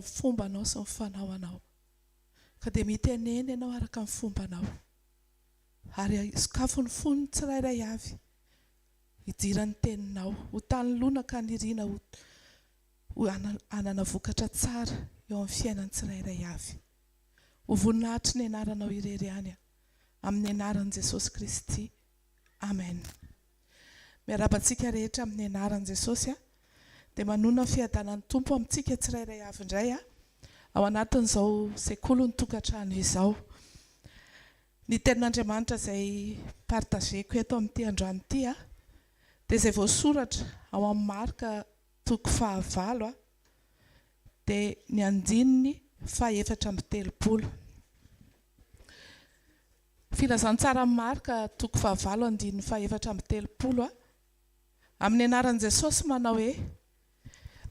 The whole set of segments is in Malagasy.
ny fombanao sy ny fanaonao. Ka dia miteneny ianao araka ny fombanao. Ary sokafo ny fonony tsirairay avy. Idiran'ny teninao. Ho tany lona ka nirina ho anana vokatra tsara eo amin'ny fiainany tsirairay avy. Ho voninahitry ny anaranao irery ihany amin'ny anaran'i Jesosy Kristy. Amen. Miarabantsika rehetra amin'ny anaran'i Jesosy dia manona fiadanan'ny Tompo amintsika tsirairay avy indray ao anatin'izao sekoly ny tokantrano izao. Ny tenin'Andriamanitra izay partageko eto amin'ity androany ity dia izay voasoratra ao amin'ny Marka 9 dia ny andininy 4:30. Filazantsara amin'ny Marka 9 andininy 4:30 amin'ny anaran'i Jesosy manao hoe: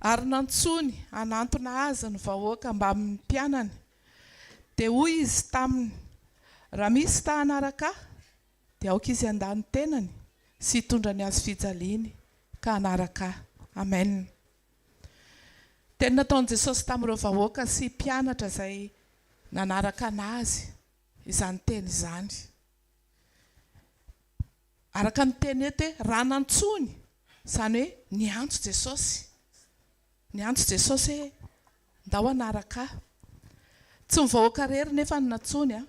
ary nantsony anantona azy ny vahoaka mba amin'ny mpianany, dia hoy izy taminy: raha misy ta hanaraka ahy, dia aoka izy handany tenany sy hitondra ny azy fijaliany ka hanaraka ahy. Amen. Teny nataon'i Jesosy tamin'ireo vahoaka sy mpianatra izay nanaraka anazy izany teny izany. Araka ny teny eto hoe raha nantsony, izany hoe niantso Jesosy. Niantso Jesosy hoe ndao hanaraka ahy. Tsy mivahoaka rery nefa ny nantsony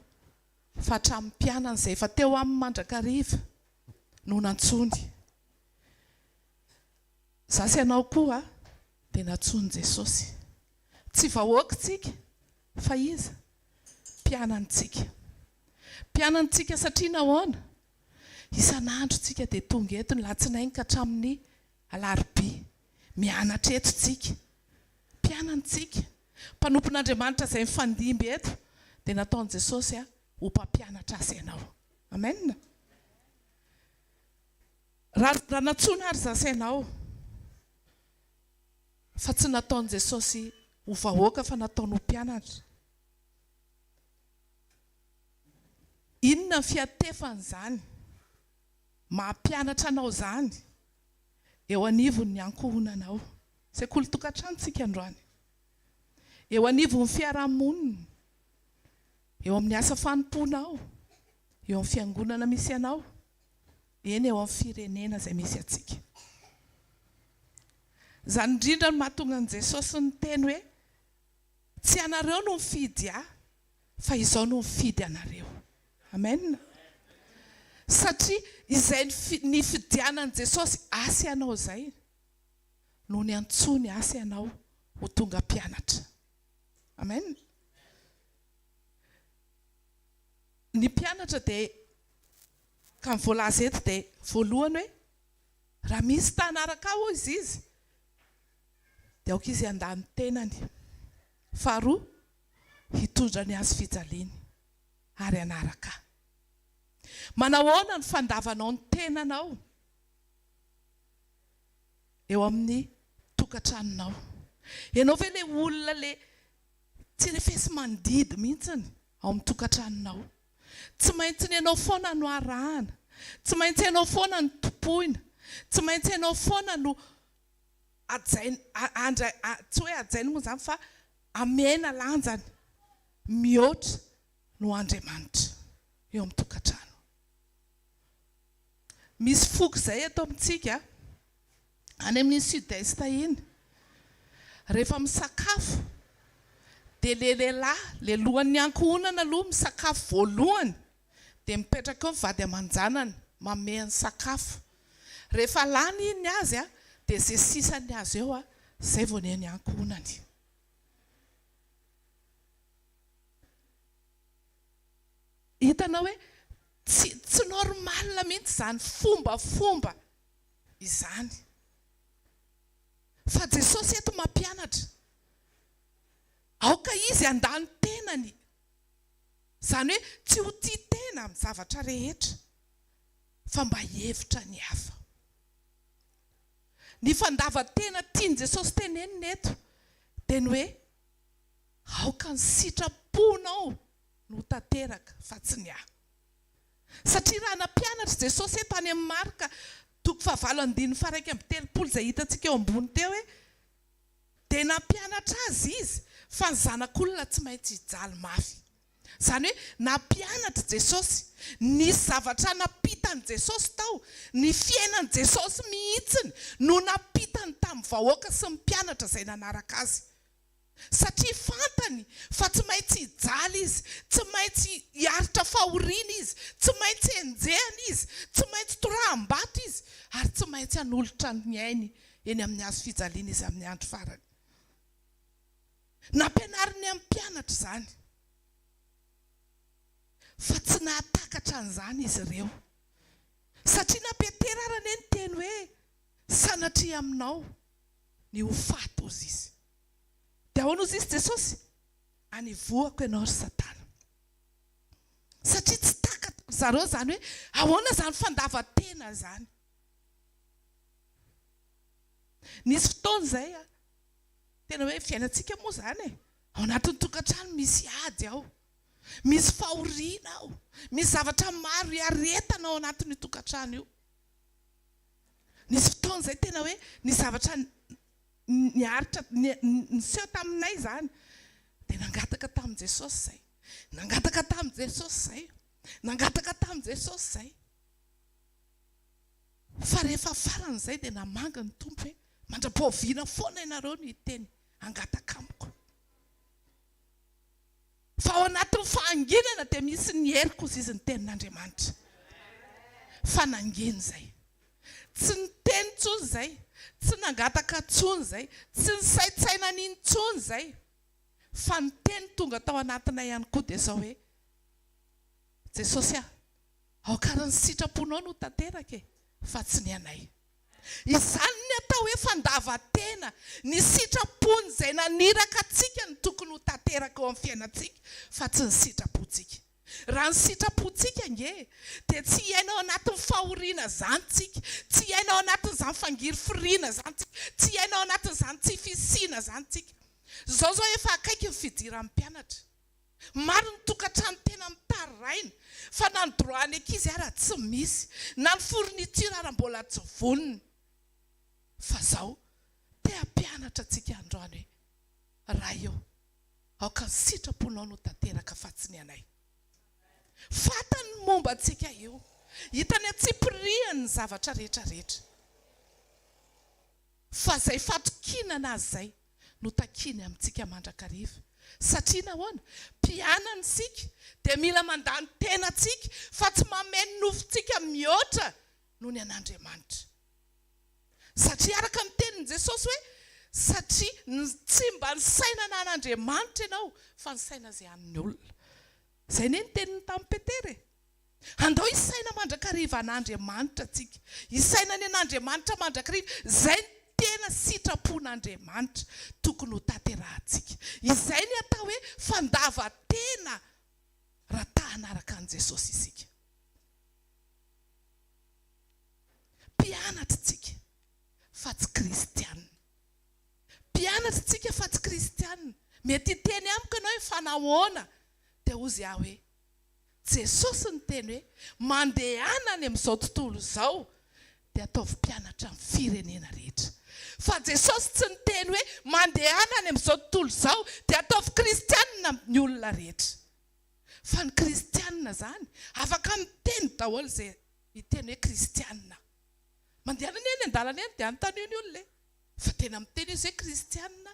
fa hatramin'ny mpianany izay efa teo amin'ny mandrakariva no nantsony. Zasy ianao koa dia nantsony Jesosy. Tsy vahoakantsika fa iza mpianantsika. Mpianantsika satria nahoana? Isan'andro tsika dia tonga eto ny latsinainy ka hatramin'ny alarobia. Mianatra eto tsika. Mpianantsika. Mpanompon'Andriamanitra izay mifandimby eto dia nataon'i Jesosy ho mpampianatra azy ianao. Amen. Raha nantsona ary zasy ianao, fa tsy nataon'i Jesosy ho vahoaka fa nataony ho mpianatra. Inona ny fiatefany izany? Mampianatra anao izany eo anivon'ny ankohonanao. Sekoly tokantranontsika androany. Eo anivon'ny fiarahamonina, eo amin'ny asa fanomponao, eo amin'ny fiangonana misy anao, eny eo amin'ny firenena izay misy atsika. Izany indrindra no mahatonga an'i Jesosy ny teny hoe tsy anareo no mifidy ahy, fa izaho no mifidy anareo. Amen. Satria izay ny fidianan'i Jesosy asy ianao izay no ny antsony asy ianao ho tonga mpianatra. Amen. Ny mpianatra dia ka voalaza eto dia voalohany hoe raha misy ta hanaraka ahy hoy izy dia aoka izy handany tenany. Faharoa, hitondra ny azy fijaliany ary hanaraka ahy. Manahoana ny fandavanao ny tenanao eo amin'ny tokantranonao? Ianao ve ilay olona le tsy refesy mandidy mihitsiny ao amin'ny tokantranonao? Tsy maintsy ny ianao foana no arahana, tsy maintsy ianao foana no topoina, tsy maintsy ianao foana no tsy hoe ajainy moa izany fa amena lanjany mihoatra no Andriamanitra eo amin'ny tokantrano. Misy foko izay eto amintsika any amin'ny sud-est iny, rehefa misakafo dia le lehilahy, le lohan'ny ankohonana aloha misakafo voalohany dia mipetraka eo mivady aman-janany mamehany sakafo. Rehefa lany iny azy dia izay sisany azy eo izay vao ny ankohonany. Hitanao hoe tsy normal mihitsy izany fombafomba izany. Fa Jesosy eto mampianatra. Aoka izy handany tenany. Izany hoe tsy ho tia tena amin'ny zavatra rehetra fa mba hevitra ny hafa. Ny fandavan-tena tiany Jesosy teneniny eto dia ny hoe aoka ny sitraponao no tanteraka fa tsy ny ahy. Satria raha nampianatra Jesosy eto any amin'ny Marka 9:1-3 izay hitantsika eo ambony teo hoe dia nampianatra azy izy fa ny zanak'olona tsy maintsy hijaly mafy. Izany hoe nampianatra Jesosy, nisy zavatra nampitany Jesosy tao, ny fiainany Jesosy mihitsiny no nampitany tamin'ny vahoaka sy ny mpianatra izay nanaraka azy. Satria fantany fa tsy maintsy hijaly izy, tsy maintsy hiaritra fahoriana izy, tsy maintsy enjehana izy, tsy maintsy toraham-bato izy, ary tsy maintsy hanolotra ny ainy eny amin'ny hazo fijaliana izy amin'ny andro farany. Nampianariny amin'ny mpianatra izany, fa tsy nahatakatra an'izany izy ireo. Satria napeterarana eny teny hoe sanatria aminao ny ho fato ozy izy. Dia ahoana ozy izy Jesosy? Anivoako ianao ry Satana. Satria tsy takatra zareo izany hoe ahoana izany fandavan-tena izany. Nisy fotoana izay tena hoe fiainantsika moa izany ao anatin'ny tokantrano misy ady ao, misy fahoriana ao, misy zavatra maro hiaretana ao anatin'ny tokantrano io. Nisy fotoana izay tena hoe ny zavatra niaritra niseho taminay izany dia nangataka tamin'i Jesosy izay, nangataka tamin'i Jesosy izay, nangataka tamin'i Jesosy izay. Fa rehefa farany izay dia namanga ny tompo hoe mandra-paoviana foana ianareo no hiteny angataka amiko. Fa ao anatin'ny fahanginana dia misy ny heriko ozy izy ny tenin'Andriamanitra. Fa nangina izay. Tsy niteny intsony izay, tsy nangataka intsony izay, tsy nisaitsaina n'intsony izay. Fa ny teny tonga tao anatinay ihany koa dia izao hoe Jesosy ao karany sitraponao no tanteraka fa tsy ny anay. Izany ny atao hoe fandavan-tena, ny sitrapony izay naniraka antsika ny tokony ho tanteraka eo amin'ny fiainantsika, fa tsy ny sitrapontsika. Raha ny sitrapontsika nge dia tsy iaina ao anatin'ny fahoriana izany tsika, tsy iaina ao anatin'izany fangiry firiana izany tsika, tsy iaina ao anatin'izany tsy fisiana izany tsika. Zao efa akaiky ny fidiran'ny mpianatra. Maro ny tokantrano tena mitaraina, fa na ny droany ankizy ara tsy misy, na ny fourniture ara mbola tsy vonona. Fa zao te hampianatra antsika androany hoe raha eo aoka ny sitraponao no tanteraka fa tsy ny anay. Fatany momba antsika eo, hitany atsipiriany ny zavatra rehetrarehetra. Fa izay fatokinana azy izay no takiny amintsika mandrakariva. Satria nahoana? Mpianana isika dia mila mandany tena tsika, fa tsy mameno nofontsika mihoatra noho ny an'Andriamanitra. Satria araka amin'ny tenin'i Jesosy hoe satria tsy mba ny saina an'Andriamanitra ianao fa ny saina izay amin'ny olona. Izay ny teniny tamin'ny Petera. Andao isaina mandrakariva an'Andriamanitra tsika, isaina ny an'Andriamanitra mandrakariva, izay tena sitrapon'Andriamanitra tokony ho tanterahantsika. Izay ny atao hoe fandavan-tena raha ta hanaraka an'i Jesosy isika. Mpianatra tsika fa tsy kristianina. Mpianatra tsika fa tsy kristianina. Mety hiteny amiko ianao hoe fanahoana dia hozy aho hoe Jesosy ny teny hoe mandehana any amin'izao tontolo izao dia ataovy mpianatra amin'ny firenena rehetra. Fa Jesosy tsy niteny hoe mandehana any amin'izao tontolo izao dia ataovy kristianina amin'ny olona rehetra. Fa ny kristianina izany afaka miteny daholo izay hiteny hoe kristianina. Mandehana eny an-dalana eny dia anontany eny olona fa tena miteny izy hoe kristianina.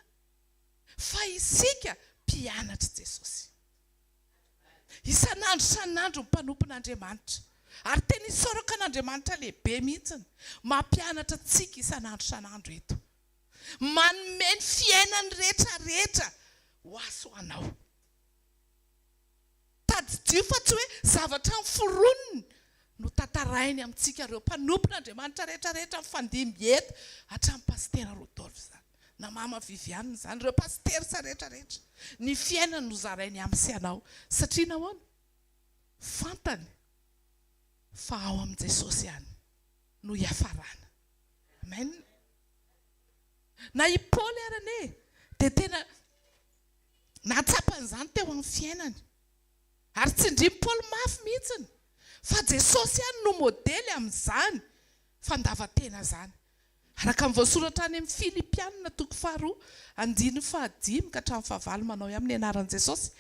Fa isika mpianatra Jesosy. Isan'andro san'andro mpanompon'Andriamanitra. Ary tena hisoraka an'Andriamanitra lehibe mihitsiny mampianatra antsika isan'andro san'andro eto. Manome ny fiainany rehetrarehetra ho aso anao. Tadidio fa tsy hoe zavatra niforoniny no tantarainy amintsika ireo mpanompon'Andriamanitra rehetrarehetra mifandimby eto hatramin'ny pastera Rodolphe izany, na mama Viviane izany, ireo pastersa rehetrarehetra. Ny fiainany no zarainy amin'ny sy anao. Satria nahoana? Fantany fa ao amin'i Jesosy ihany no hiafarana. Amen. Na i Paoly arane dia tena natsapan'izany teo amin'ny fiainany. Ary tsindrimy Paoly mafy mihitsiny. Fa Jesosy ihany no modely amin'izany fandavan-tena izany. Araka amin'ny voasoratra any amin'ny Filipianina 4:5-5 manao amin'ny anaran'i Jesosy.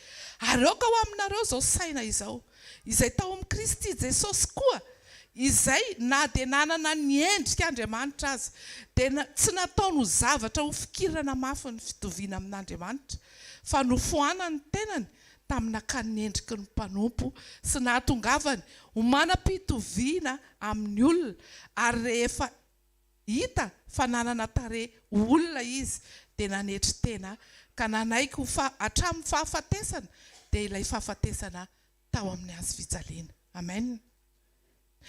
Areoka ho aminareo zao saina izao, izay tao amin'ny Kristy Jesosy koa, izay na dia nanana ny endrika Andriamanitra aza, dia tsy nataony ho zavatra ho fikirana mafy ny fitoviana amin'Andriamanitra, fa nofohana ny tenany tamin'akany ny endriky ny mpanompo sy nahatongavany ho manam-pitoviana amin'ny olona, ary rehefa hita fa nanana tarehy olona izy dia nanetry tena ka nanaiky hatramin'ny fahafatesana, dia ilay fahafatesana tao amin'ny hazo fijaliana. Amen.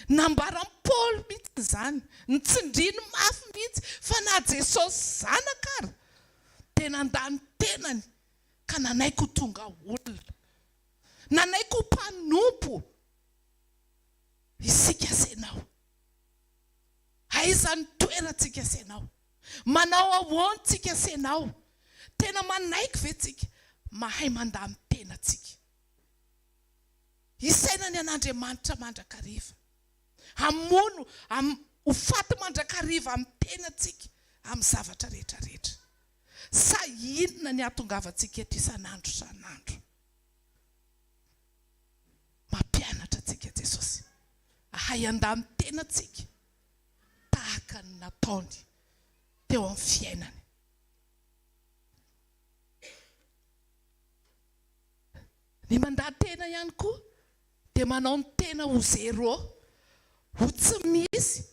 Nambaran'i Paul mihitsy izany, nitsindriany mafy mihitsy fa na Jesosy zanaka ary dia nandany tenany ka nanaiky ho tonga olona, nanaiky ho mpanompo. Isika senao, aiza ny toerantsika senao, manao ahoantsika senao, tena manaiky ve tsika mahay mandamy tenatsika. Isaina ny an'Andriamanitra mandrakariva, hamono ho faty mandrakariva amin'ny tenatsika amin'ny zavatra rehetrarehetra. Sa inona ny ahatongavantsika eto isan'andro isan'andro? Mampianatra tsika Jesosy ahay andamy tenatsika tahaka ny nataony teo amin'ny fiainany. Ny mandan-tena ihany koa dia manao ny tena ho zero, ho tsy misy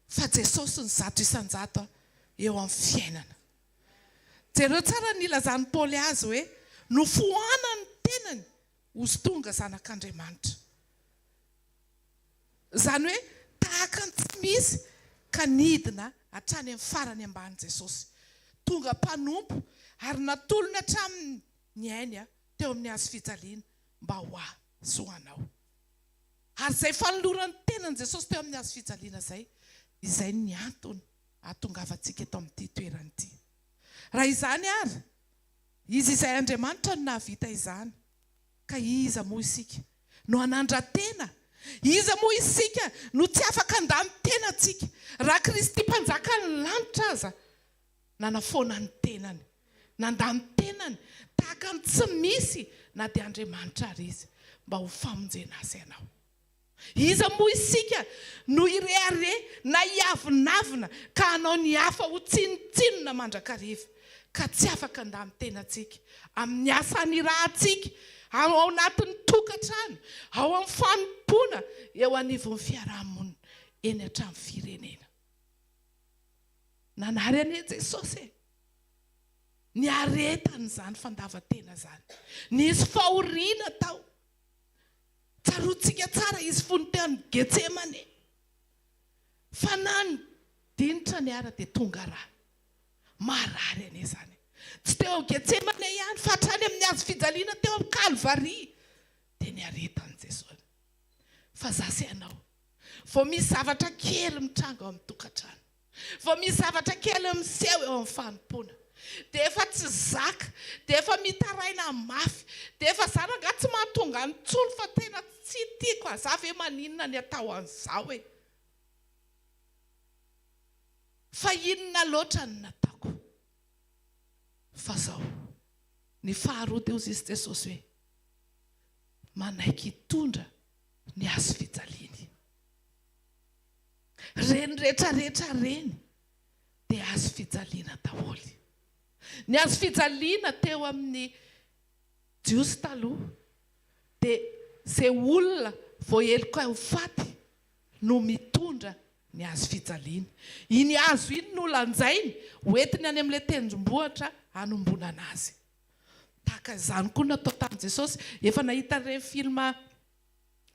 fa Jesosy ny zato isan-jato eo amin'ny fiainana. Jereo tsara ny ilazan'ny Paoly azy hoe nofohana ny tenany ho tonga zanak'Andriamanitra. Zany hoe tahaka ny tsy misy ka nidina hatrany amin'ny farany ambany Jesosy, tonga mpanompo ary natolony hatramin'ny ny ainy teo amin'ny hazo fijaliana mba ho azoanao. Ary izay fanolorany tenany Jesosy teo amin'ny hazo fijaliana izay ny antony ahatongavantsika eto amin'ity toerana ity. Raha izany ary, izy izay Andriamanitra no nahavita izany, ka iza moa isika no hanandra-tena? Iza moa isika no tsy afaka handamy tenatsika? Raha Kristy mpanjaka ny lanitra aza nanafoana ny tenany, nandamy tenany tahaka ny tsy misy na dia Andriamanitra ary izy mba ho famonjena azy ianao. Iza moa isika no irehare na hiavinavina ka hanao ny hafa ho tsinotsinona mandrakariva, ka tsy afaka handamy tenatsika amin'ny asa anirahantsika, ao anatin'ny tokantrano, ao amin'ny fanompoana, eo anivon'ny fiarahamonina eny hatramin'ny firenena. Nanary ane Jesosy ny aretany zany fandavan-tena zany, nisy fahoriana tao. Tsarotsika tsara izy fony teo amin'ny Getsemane, fa na ny dinitra ny ara dia tonga raha marary ane zany. Tsy teo amin'ny Getsemane ihany fa hatrany amin'ny hazo fijaliana teo amin'ny Kalvaria dia ny aretany Jesosy. Fa zasy ianao, vao misy zavatra kely mitranga ao amin'ny tokantrano, vao misy zavatra kely miseho eo amin'ny fanompoana, dia efa tsy zaka, dia efa mitaraina mafy, dia efa zany nga tsy mahatonga ny tsolo fa tena tsy tiako aza ve maninona ny atao an'izao e? Fa inona loatra ny nataoko? Fa zao, ny faharoa dia hozy izy Jesosy hoe manaiky hitondra ny hazo fijaliany. Reny rehetrarehetra reny dia hazo fijaliana daholo. Ny hazo fijaliana teo amin'ny Jiosy taloha dia izay olona voaheloka ho faty no mitondra ny hazo fijaliana. Iny hazo iny no lanjainy hoentiny any amin'ilay tendrombohitra hanombonana azy. Tahaka izany koa natao tamin'i Jesosy. Efa nahita ireny filma,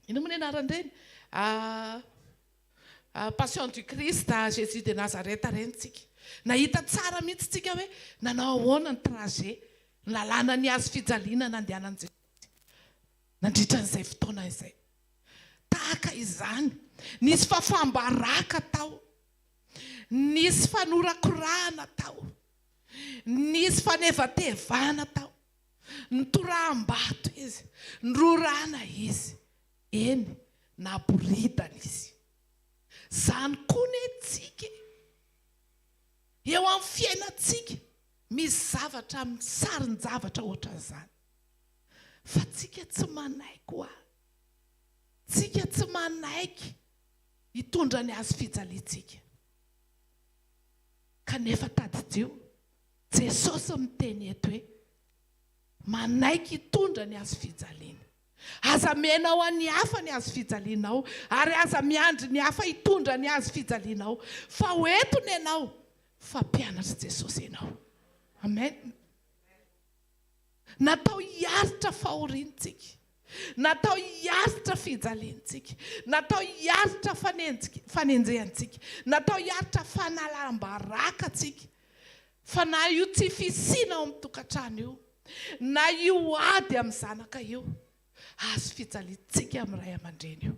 ino moa ny anaran'ireny? Passion du Christ, Jésus de Nazareth reny tsika. Nahita tsara mihitsy tsika hoe nanao ahoana ny trajet, ny lalàna ny hazo fijaliana nandehanan Jesosy nandritra n'izay fotoana izay. Tahaka izany, nisy fafambaraka tao, nisy fanorakorahana tao, nisy fanevatevana tao, nitoraham-bato izy, nirorana izy, eny naboridana izy. Zany koa ny antsika, eo amin'ny fiainantsika misy zavatra amin'ny sariny zavatra ohatran'izany fa tsika tsy manaiky ho tsika tsy manaiky hitondra ny azy fijaliantsika kanefa tadidio Jesosy miteny eto hoe manaiky hitondra ny azy fijaliana aza menao any hafa ny azy fijalianao ary aza miandry ny hafa hitondra ny azy fijalianao fa hoetony ianao fa mpianatra Jesosy ianao. Amen. Natao hiaritra fahoriantsika, natao hiaritra fijaliantsika, natao hiaritra fanenjehantsika, natao hiaritra fanalam-barakatsika. Fa na io tsy fisina ao amin'ny tokantrano io, na io ady amin'ny zanaka io, azo fijaliantsika amin'ny ray aman-dreny io.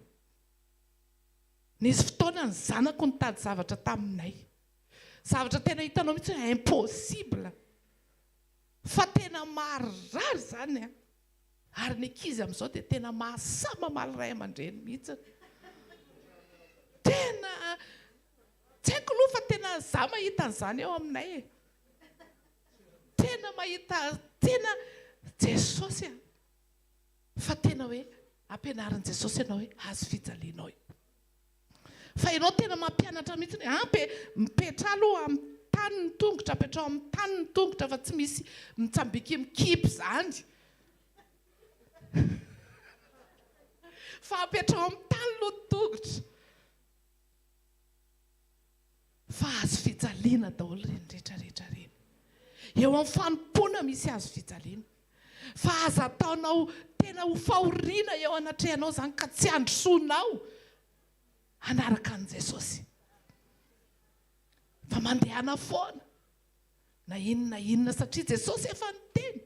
Nisy fotoana ny zanako nitady zavatra taminay, zavatra tena hitanao mihitsy hoe impossible, fa tena marary zany ary ny ankizy amin'izao dia tena mahasama mamaly ray aman-dreny mihitsy. Tena tsy haiko aloha fa tena za mahita an'izany eo aminay tena mahita tena Jesosy fa tena hoe ampianarin' Jesosy ianao hoe azo fijalianao. Fa ianao tena mampianatra mihitsy mipetra aloha amin'ny tany ny tongotra, apetrao amin'ny tany ny tongotra fa tsy misy mitsambika mikipy zany. Fa apetrao amin'ny tany aloha ny tongotra. Fa azo fijaliana daholo reny rehetrarehetra reny. Eo amin'ny fanompona misy azo fijaliana. Fa aza ataonao tena ho fahoriana eo anatrehanao zany ka tsy androsonao anaraka an' Jesosy. Fa mandehana foana na inona satria Jesosy efa niteny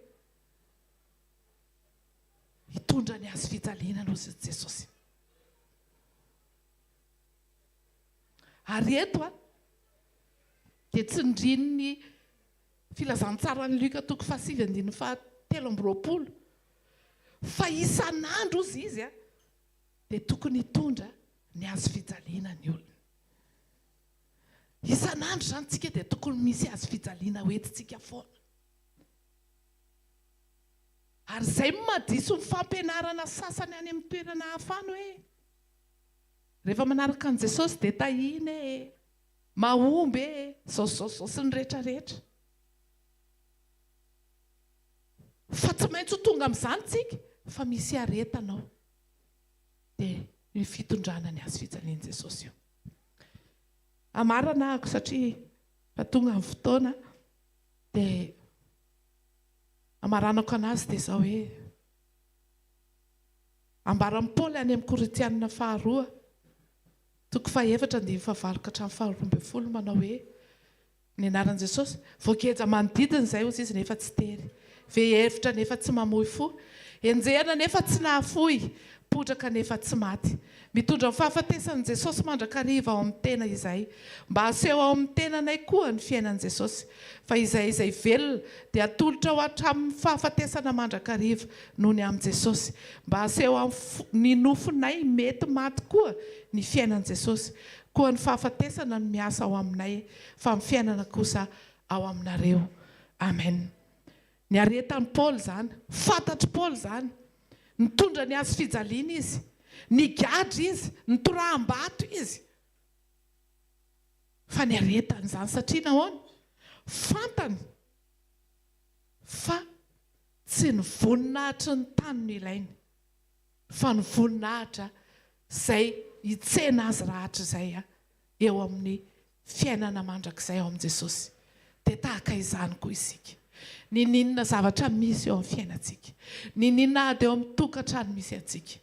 hitondra ny azo fijaliana noho Jesosy. Ary eto dia tsy ndriny ny filazantsara ny Luka 7:7 fa isan'andro izy dia tokony hitondra ny azo fijaliana ny olona. Isan'andro zany tsika dia tokony misy azo fijaliana hoentintsika foana. Ary izay madiso ny fampianarana sasany any amin'ny toerana hafana hoe rehefa manaraka an' Jesosy dia tahiny mahomby zao sy ny rehetrarehetra. Fa tsy maintsy ho tonga amin'izany tsika fa misy aretanao dia ny fitondrana ny azo fijalian'i Jesosy io. Amarana ako satria fa tonga amin'ny fotoana dia amaranako anazy dia izao hoe ambaran'i Paoly any amin'ny Korinthiana 2:4-7 manao hoe ny anaran'i Jesosy voageja manodidina izay ozy izy nefa tsy tery, vehevitra nefa tsy mamoy fo, enjehana nefa tsy nahafoy, podraka nefa tsy maty, mitondra ny fahafatesan'i Jesosy mandrakariva ao amin'ny tena izay, mba aseho ao amin'ny tenanay koa ny fiainan'i Jesosy, fa izay velona dia atolotra ho hatramin'ny fahafatesana mandrakariva noho ny amin'i Jesosy, mba aseho amin'ny nofonay mety maty koa ny fiainan'i Jesosy, koa ny fahafatesana no miasa ao aminay fa ny fiainana kosa ao aminareo. Amen. Ny aretan'i Paoly zany, fantatry Paoly zany, nitondra ny azo fijaliana izy, nigadra izy, nitoraham-bato izy. Fa ny aretany zany satria nahoana? Fantany fa tsy ny voninahitra ny tany no ilainy, fa ny voninahitra izay hitsena azy rahatra izay eo amin'ny fiainana mandrakizay ao amin'i Jesosy. Dia tahaka izany koa isika. Ninona zavatra misy eo amin'ny fiainantsika, ninona ady eo amin'ny tokantrano misy antsika,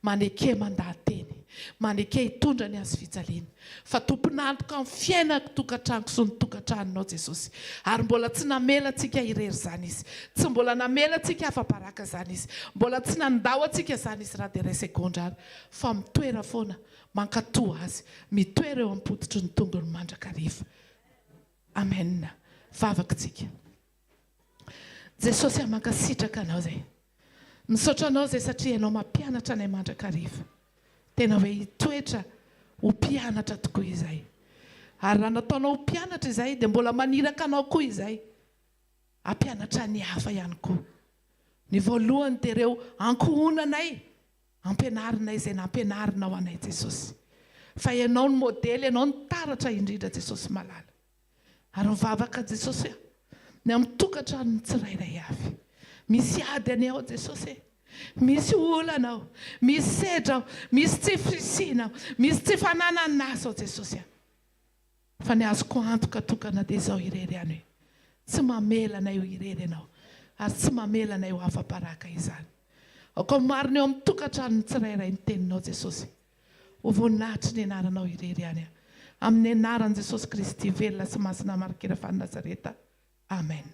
maneke mandahateny, maneke hitondra ny azo fijaliana, fa tompon'antoka amin'ny fiainako tokantranoko sy ny tokantranonao Jesosy, ary mbola tsy namela antsika hirery zany izy, tsy mbola namela antsika hafa-baraka zany izy, mbola tsy nandao antsika zany izy raha dia iray sekondra ary, fa mitoera foana mankatoa azy, mitoera eo am-pototry ny tongony mandrakariva. Amen. Vavaka-tsika. Jesosy mankasitraka anao zay, misaotra anao zay satria ianao mampianatra anay mandrakariva, tena hoe hitoetra ho mpianatra tokoa izay, Ary raha nataonao mpianatra izay dia mbola maniraka anao koa izay ampianatra ny hafa ihany koa. Ny voalohany dia ireo ankohonanay ampianarinay izay nampianarinao anay Jesosy. Fa ianao ny modely, ianao ny taratra indrindra Jesosy malala. Ary mivavaka Jesosy ny amin'ny tokantrano tsirairay avy. Misy ady anao Jesosy, misy olana, misy sedra, misy tsy fisina, misy tsy fananana aso Jesosy. Fa ny azoko antoka tokana dia izao irery ihany hoe tsy mamelana io irery ianao ary tsy mamelana io afa-baraka izany. Ako marina eo amin'ny tokantrano tsirairay ny teninao Jesosy. Ho voninahitry ny anaranao irery ihany. Amin'ny anaran Jesosy Kristy velona sy masina marikina fa Nazareta. Amen.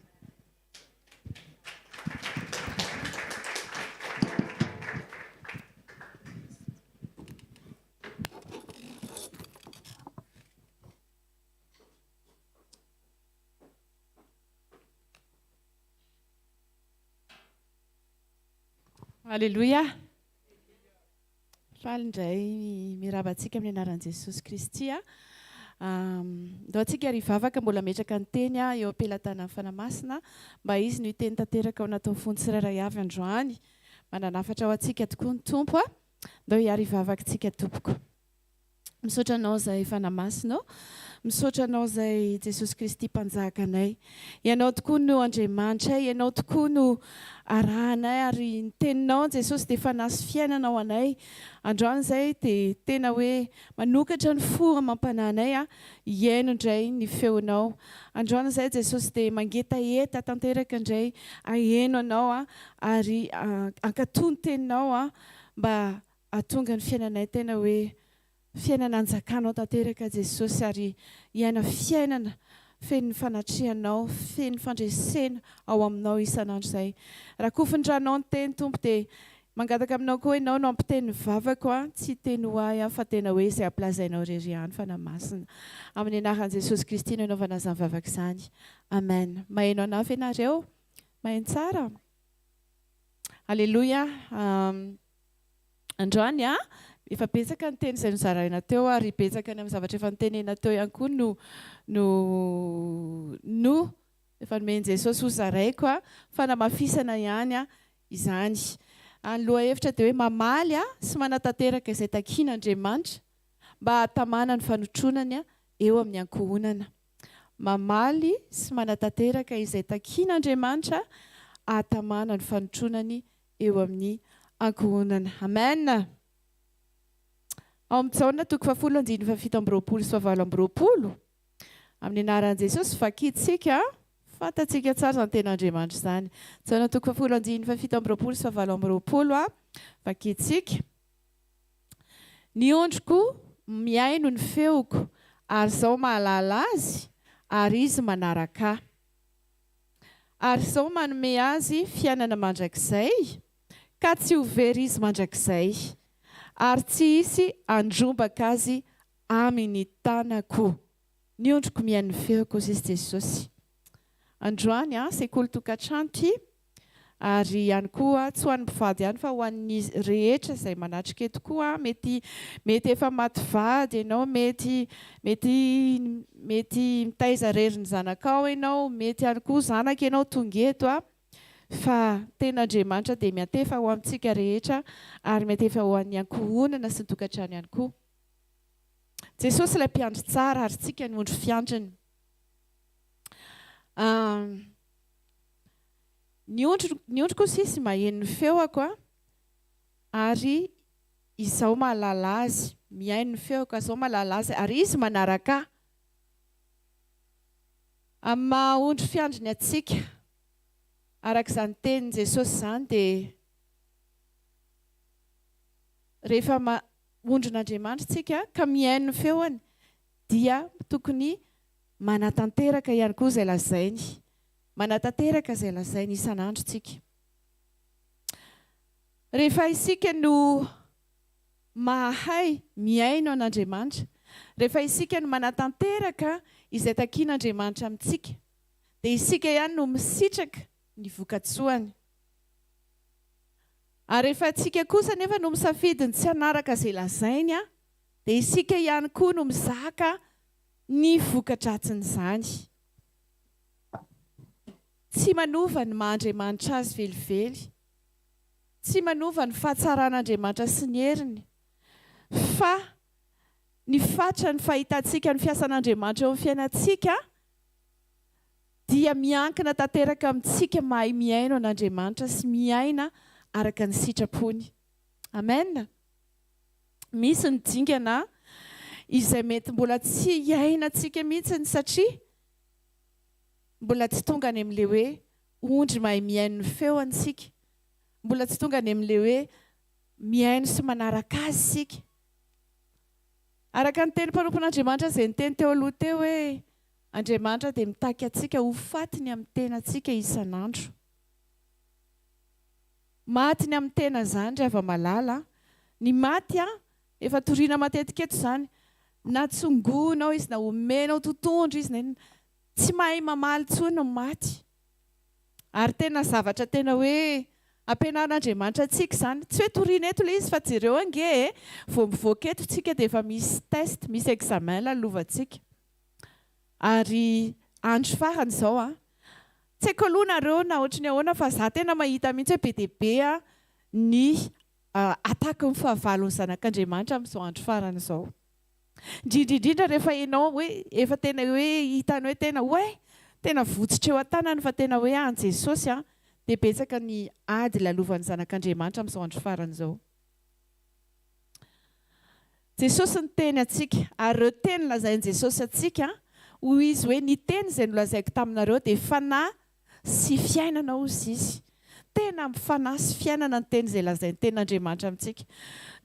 Alléluia. Falindray mirabantsika amin'ny anaran'i Jesosy Kristy. Ndao antsika rivavaka mbola metraka ny teny eo am-pelatana amin'ny fanamasina mba izy no hiteny tanteraka ao anatin'ny fony tsirairay avy androany. Mananafatra ao antsika tokoa ny tompo. Ndao hiary hivavakantsika tompoko. Misaotra anao izay fanamasinao. Misaotra anao izay Jesosy Kristy mpanjaka anay. Ianao tokoa no Andriamanitra, ianao tokoa no arahanay ary ny teninao Jesosy dia fanasy fiainanao anay. Androany izay dia tena hoe manokatra ny fo mampananay hiaino indray ny feonao. Androany izay Jesosy dia mangetaeta tanteraka indray aheno anao ary ankatony teninao mba ahatonga ny fiainanay tena hoe fiainana anjakanao tanteraka Jesosy ary hiaina fiainana feno fanatrihanao, feno fandresena ao aminao isanandro izay. Raha kofindrano ny teny tompo dia mangataka aminao koa ianao no ampiteny vavako tsy teny ho ahy fa tena hoe izay ampilazainao irery ihany fanamasina. Amin'ny anaran'i Jesosy Kristy no hanaovana izany vavaka izany. Amen. Maheno anao ve ianareo? Maheno tsara? Alléluia. Androany efa betsaka ny teny izay nozaraina teo ary betsaka ny amin'ny zavatra efa nitenena teo ihany koa no efa nomeny Jesosy ho zaraiko fanamafisana ihany izany. Ny lohahevitra dia hoe mamaly sy manatanteraka izay takian'Andriamanitra mba hatamana ny fanotronany eo amin'ny ankohonana. Mamaly sy manatanteraka izay takian'Andriamanitra hatamana ny fanotronany eo amin'ny ankohonana. Amen. Ao amin'ny Jaona 7:7-20 amin'ny anaran'i Jesosy vakitsika fantatsika tsara ny ten'Andriamanitra izany. Jaona 7:7-20 vakitsika. Ny ondriko miaino ny feoko ary izao mahalala azy ary izy manaraka. Ary izao manome azy fiainana mandrakizay ka tsy ho very izy mandrakizay. Ary tsy hisy andrombaka azy amin'ny tanako. Ny ondriko miaino ny feoko izy Jesosy. Androany sekoly tokantrano ity ary ihany koa tsy ho an'ny mpivady ihany fa ho an'ny rehetra izay manatrika tokoa. Mety efa maty vady ianao, mety mitaiza rery ny zanakao ianao, mety ihany koa zanaka ianao tonga eto fa ten'Andriamanitra dia miantefa ho amintsika rehetra ary miantefa ho an'ny ankohonana sy ny tokantrano ihany koa. Jesosy ilay mpiandry tsara ary tsika ny ondry fiandriny. Ny ondry koa sisy maheno ny feoko ary izao mahalala azy, mihaino ny feoko izao mahalala azy ary izy manaraka. Amin'ny maha-ondry fiandriny atsika arak'izany tenin' Jesosy izany dia rehefa ondrin'Andriamanitra tsika ka mihaino ny feony dia tokony manatanteraka ihany koa izay lazainy. Manatanteraka izay lazainy isanandro tsika. Rehefa isika no mahay mihaino an'Andriamanitra, rehefa isika no manatanteraka izay takian'Andriamanitra amintsika, dia isika ihany no misitraka ny vokatsoany. Ary rehefa antsika kosa nefa no misafidy ny tsy hanaraka izay lazainy dia isika ihany koa no mizaka ny vokatratsin'izany. Tsy manova ny maha-Andriamanitra azy velively, tsy manova ny fahatsaran'Andriamanitra sy ny heriny, fa ny fatra ny fahitantsika ny fiasan'Andriamanitra eo amin'ny fiainantsika dia miankina tanteraka amintsika mahay miaino an'Andriamanitra sy miaina araka ny sitrapony. Amen. Misy ny dingana izay mety mbola tsy iainantsika mihitsy satria mbola tsy tonga any amin'ilay hoe ondry mahay miaino ny feo antsika. Mbola tsy tonga any amin'ilay hoe miaino sy manaraka azy sika. Araka ny teny mpanompon'Andriamanitra izay niteny teo aloha teo hoe Andriamanitra dia mitaky antsika ho fatiny amin'ny tenantsika isan'andro. Matiny amin'ny tena izany rehefa malala. Ny maty efa toriana matetika eto izany. Na tsongonao izy, na omenao totohondro izy, tsy mahay mamaly intsony ny maty. Ary tena zavatra tena hoe ampianaran'Andriamanitra antsika izany. Tsy hoe toriana eto ilay izy fa jereo ange vao mivoaka eto tsika dia efa misy test, misy examen lalovantsika. Ary andro farany izao tsy haiko aloha nareo na ohatry ny ahoana fa za tena mahita mihitsy hoe be dia be ny ataka ny fahavalon'ny zanak'Andriamanitra amin'izao andro farany izao. Indrindra rehefa ianao hoe efa tena hoe hitanao hoe tena tena votsitra eo an-tanany fa tena hoe an Jesosy dia betsaka ny ady lalovan'ny zanak'Andriamanitra amin'izao andro farany izao. Jesosy ny teny atsika ary ireo teny lazain'i Jesosy atsika hoy izy hoe ny teny izay nolazaiko taminareo dia fanahy sy fiainana hozy izy. Tena mifanahy sy fiainana ny teny izay lazain'ny tenin'Andriamanitra amintsika.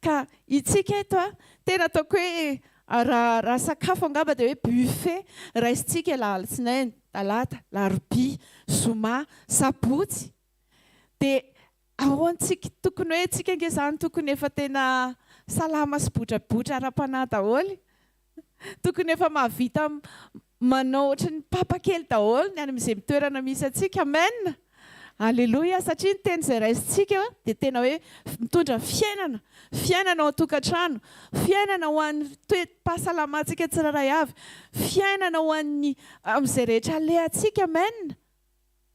Ka itsika eto tena ataoko hoe raha sakafo angamba dia hoe buffet raisintsika alatsinainy, talata, larobia, zoma, sabotsy. Dia ahoantsika tokony hoe tsika ange izany tokony efa tena salama sy botrabotra ara-panahy daholo. Tokony efa mahavita manao ohatra ny papa kely daholo ny any amin'izay toerana misy atsika. Amen. Alleluia. Satria ny teny izay raisintsika dia tena hoe mitondra fiainana. Fiainana ao an-tokantrano, fiainana ho an'ny toe-pahasalamantsika tsirairay avy, fiainana ho an'ny amin'izay rehetra alehantsika. Amen.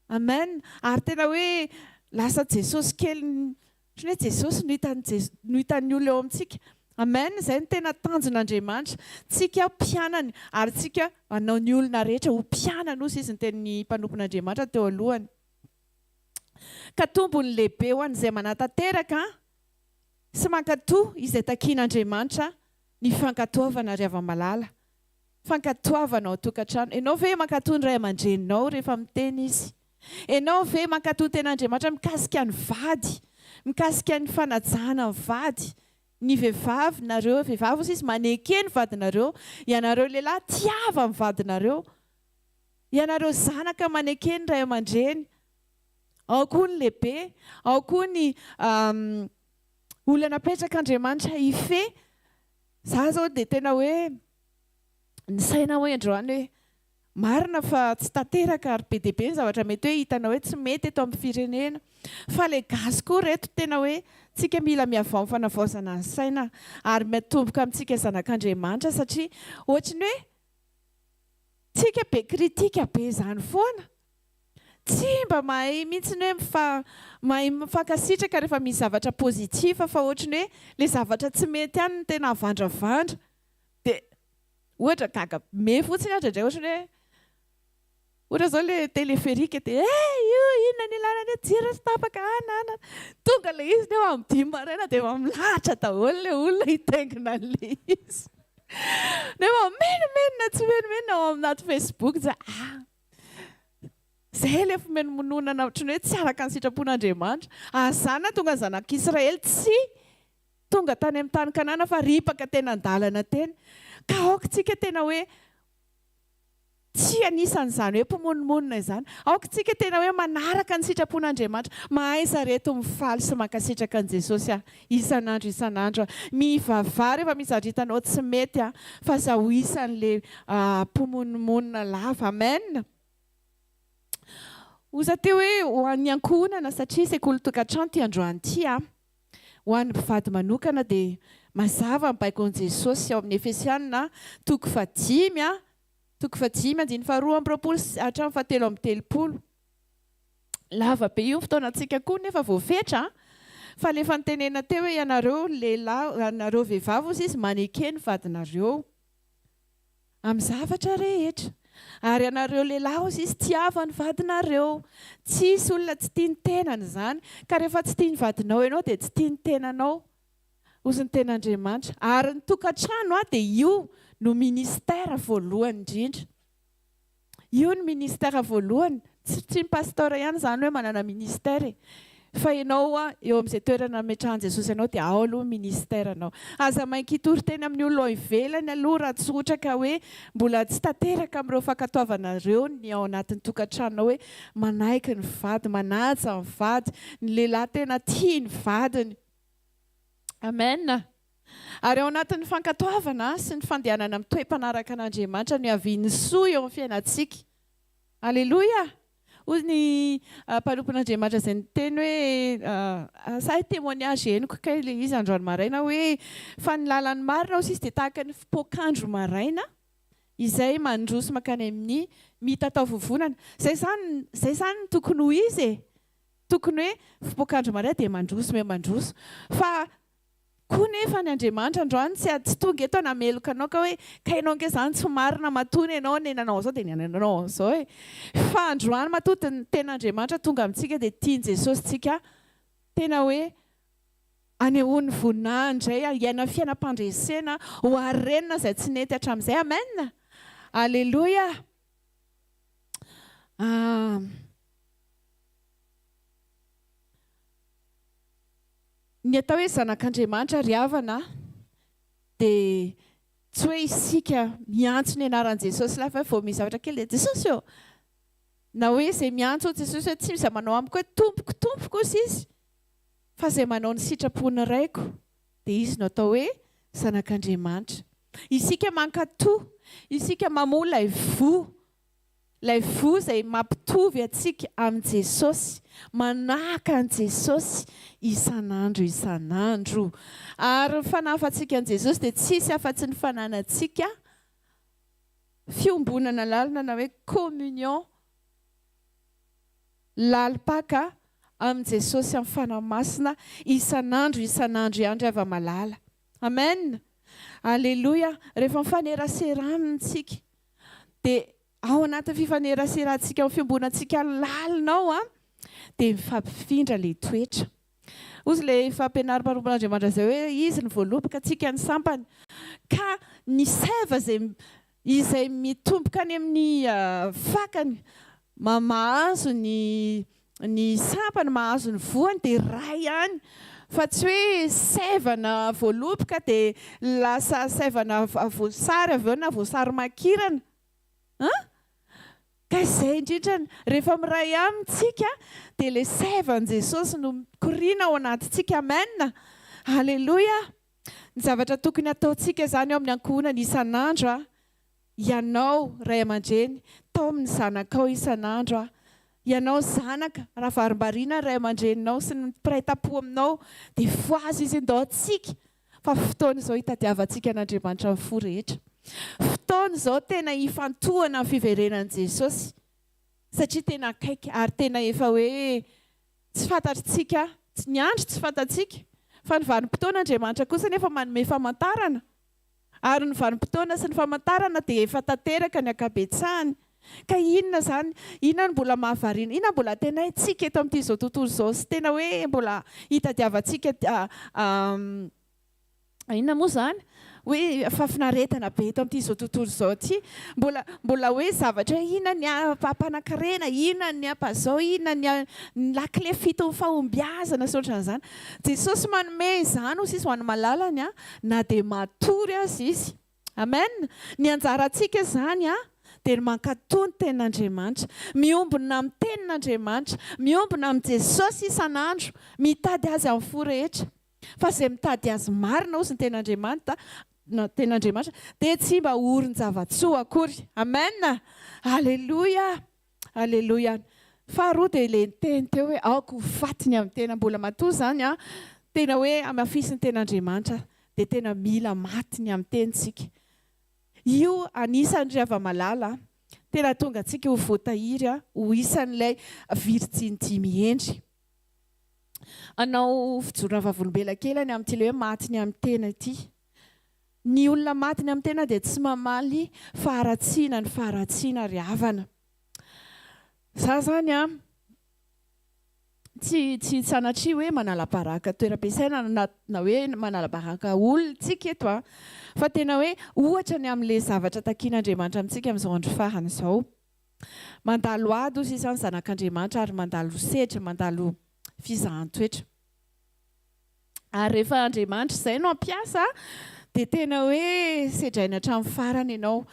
Amen. Ary tena hoe lasa Jesosy kely, ohatry hoe Jesosy no hitan'ny olona eo amintsika. Amen. Izay ny tena tanjon'Andriamanitra. Tsika mpianany ary tsika anao ny olona rehetra ho mpianana ozy izy ny tenin'ny mpanompon'Andriamanitra teo alohany. Ka tombony lehibe ho an'izay manatanteraka sy mankatoa izay takian'Andriamanitra ny fankatoavana rehefa malala. Fankatoavana ao tokantrano. Ianao ve mankatoa ny ray aman-dreninao rehefa miteny izy? Ianao ve mankatoa ny ten'Andriamanitra mikasika ny vady, mikasika ny fanajana ny vady? Ny vehivavy nareo, vehivavy izy maneke ny vadinareo, ianareo lehilahy tiava ny vadinareo, ianareo zanaka maneke ny ray aman-dreny, ao koa ny lehibe, ao koa ny olona napetrak'Andriamanitra ife. Za zao dia tena hoe ny saina hoe androany hoe marina fa tsy tanteraka ary be dia be ny zavatra mety hoe hitanao hoe tsy mety eto amin'ny firenena. Fa ilay gasy koa reto tena hoe tsika mila miavao fanavaozana ny saina ary mitomboka amintsika zanak'Andriamanitra satria ohatra ny hoe tsika be kritika be izany foana. Tsy mba mahay mihitsy ny hoe mahay mifankasitraka rehefa misy zavatra pozitiva fa ohatra ny hoe ilay zavatra tsy mety ihany no tena avandravandra. Dia ohatra gaga me fotsiny indray ohatra ny hoe ohatra zao ilay teleférika dia io inona ny ilana jiro sy tapaka nana. Tonga ilay izy ny eo amin'ny 5 maraina dia efa milahatra daholo ilay olona hitaingina an'ilay izy. Nefa menomenona tsy menomenona ao aminaty Facebook za izay ilay fimenomononana ohatran'ny hoe tsy araka ny sitrapon'Andriamanitra. Azana tonga ny zanak'Israely tsy tonga tany amin'ny tany Kanana fa ripaka tena an-dalana teny. Ka aokantsika tena hoe tsy anisan'izany hoe mpimonomonina izany. Aokantsika tena hoe manaraka ny sitrapon'Andriamanitra. Mahay sareto mifaly sy mankasitraka an'i Jesosy isan'andro isan'andro. Mivavary rehefa mizaritanao tsy mety fa zaho isan'ilay mpimonomonina lava. Amen. Oza teo hoe ho an'ny ankohonana satria sekoly tokantrano ty androany ty ho an'ny mpivady manokana dia mazava ny baiko an'i Jesosy ao amin'ny Efesianina 5:5 toko 5:2-7 lava be io fotoanantsika koa nefa voafetra fa le fantenena teo hoe ianareo lehilahy anareo vehivavy ozy izy manekeny vadinareo amin'ny zavatra rehetra ary ianareo lehilahy ozy izy tiavany vadinareo tsisy olona tsy tia ny tenany zany ka rehefa tsy tia ny vadinao ianao dia tsy tia ny tenanao ozy ny ten'Andriamanitra ary ny tokantrano dia io no ministera voalohany indrindra io ny ministera voalohany tsy ny pastora ihany zany hoe manana ministera fa ianao eo amin'izay toerana metrahan'i Jesosy ianao dia ao aloha ministeranao aza mankitory teny amin'ny olona ivelany aloha raha tsy ohatra ka hoe mbola tsy tanteraka amin'ireo fankatoavanareo ny ao anatin'ny tokantranonao hoe manaiky ny vady manaja ny vady ny lehilahy tena tia ny vadiny amen ary ao anatin'ny fankatoavana sy ny fandehanana amin'ny toe-panaraka an'Andriamanitra no haviany soa eo amin'ny fiainantsika alleloia hoy ny mpanompon'Andriamanitra izay niteny hoe sahy témoignage henoko kay le izy androany maraina hoe fa ny lalany marina ozy izy dia tahaka ny fipoakandro maraina izay mandroso makany amin'ny mitatao vovonana zay zany tokony ho izy tokony hoe fipoakandro maraina dia mandroso me mandroso fa koa nefa ny Andriamanitra androany tsy tonga eto nameloka anao ka hoe ka ianao nke zany tsy marina matony ianao nenanao zao dia nenanao zao fa androany matoty ny ten'Andriamanitra tonga amintsika dia tiany Jesosy tsika tena hoe anehoany voninahitra indray iaina fiainam-pandresena ho arenina izay tsy nety hatramin'izay amen alleluia ny atao hoe zanak'Andriamanitra riavana dia tsy hoe isika miantso ny anaran'i Jesosy lafa vao misy zavatra kely dia Jesosy eo na hoe izay miantso Jesosy hoe tsy misy manao amiko hoe tompoko ozy izy fa izay manao ny sitrapony raiko dia izy no atao hoe zanak'Andriamanitra isika mankatoa isika mamoa ilay vo izay mampitovy atsika amin'i Jesosy manaka an' Jesosy isan'andro ary ny fanafantsika an' Jesosy dia tsisy afa-tsy ny fananantsika fiombonana lalina na hoe communion lalipaka amin'i Jesosy amin'ny fanamasina isan'andro iandro avy malala amen alleluia rehefa mifaneraseranintsika dia ao anatin'ny fifaneraseratsika amin'ny fiombonantsika lalinao dia mifampifindra ilay toetra ozy ilay fampianary mpanompon'Andriamanitra izay hoe izy ny voalopaka tsika ny sampany ka ny seva izay mitomboka any amin'ny fakany mahazo ny sampany mahazo ny voany dia ray ihany fa tsy hoe sevana voalopaka dia lasa sevana voasary avy eo na voasary makirana ka izay indrindra rehefa miray amintsika dia ilay sevan' Jesosy no mikoriana ao anatintsika amen alleluia ny zavatra tokony ataontsika izany eo amin'ny ankohonana isan'andro ianao ray aman-dreny tao amin'ny zanakao isan'andro ianao zanaka raha varimbariana ray aman-dreninao sy ny mpiray tam-po aminao dia foazy izy indao antsika fa fotoana izao hitadiavantsika an'Andriamanitra amin'ny fo rehetra fotoana izao tena hifantohana amin'ny fiverenan'i Jesosy satria tena akaiky ary tena efa hoe tsy fantatritsika ny andro tsy fantatsika fa ny vanim-potoan'Andriamanitra kosa nefa manome famantarana ary ny vanim-potoana sy ny famantarana dia efa tanteraka ny ankabetsahany ka inona zany inona no mbola mahavariana inona mbola tena hitsika eto amin'ity izao tontolo izao sy tena hoe mbola hitadiavantsika inona moa zany hoe fafinaretana be eto amin'ity izao tontolo izao ty mbola hoe zavatra hoe inona ny ampanankarena inona ny ampazao inona ny lakile fito fahombiazana sy ohatran'izany Jesosy manome izany ozy izy ho an'ny malalany na dia matory azy izy amen ny anjarantsika zany dia mankatoa ny tenin'Andriamanitra miombona amin'ny tenin'Andriamanitra miombona amin'ny Jesosy isan'andro mitady azy amin'ny fo rehetra fa izay mitady azy marina ozy ny tenin'Andriamanitra dia tsy mba orin-javatsoa akory amen alleluia alleluia faharoa dia ilay niteny teo hoe aoko vatiny amin'ny tena mbola matoa zany tena hoe amafisy ny tenin'Andriamanitra dia tena mila matiny amin'ny tenitsika io anisan'ny rava-malala tena tonga antsika ho voatahiry ho isan'ilay viritsiny mihendry. Anao fijorona vavolombela-kelany amin'ity ilay hoe matiny amin'ny tena ity. Ny olona matiny amin'ny tena dia tsy mamaly faharatsiana ny faharatsiana ry havana. Za zany tsy sanatria hoe manala-baraka toeram-piasaina na hoe manala-baraka olontsika eto fa tena hoe ohatra ny amin'ilay zavatra takian'Andriamanitra amintsika amin'izao andro farany izao. Mandalo ady ozy izany zanak'Andriamanitra ary mandalo sedra, mandalo fizahan-toetra. Ary rehefa Andriamanitra izay no ampiasa dia tena hoe sedraina hatramin'ny farany ianao.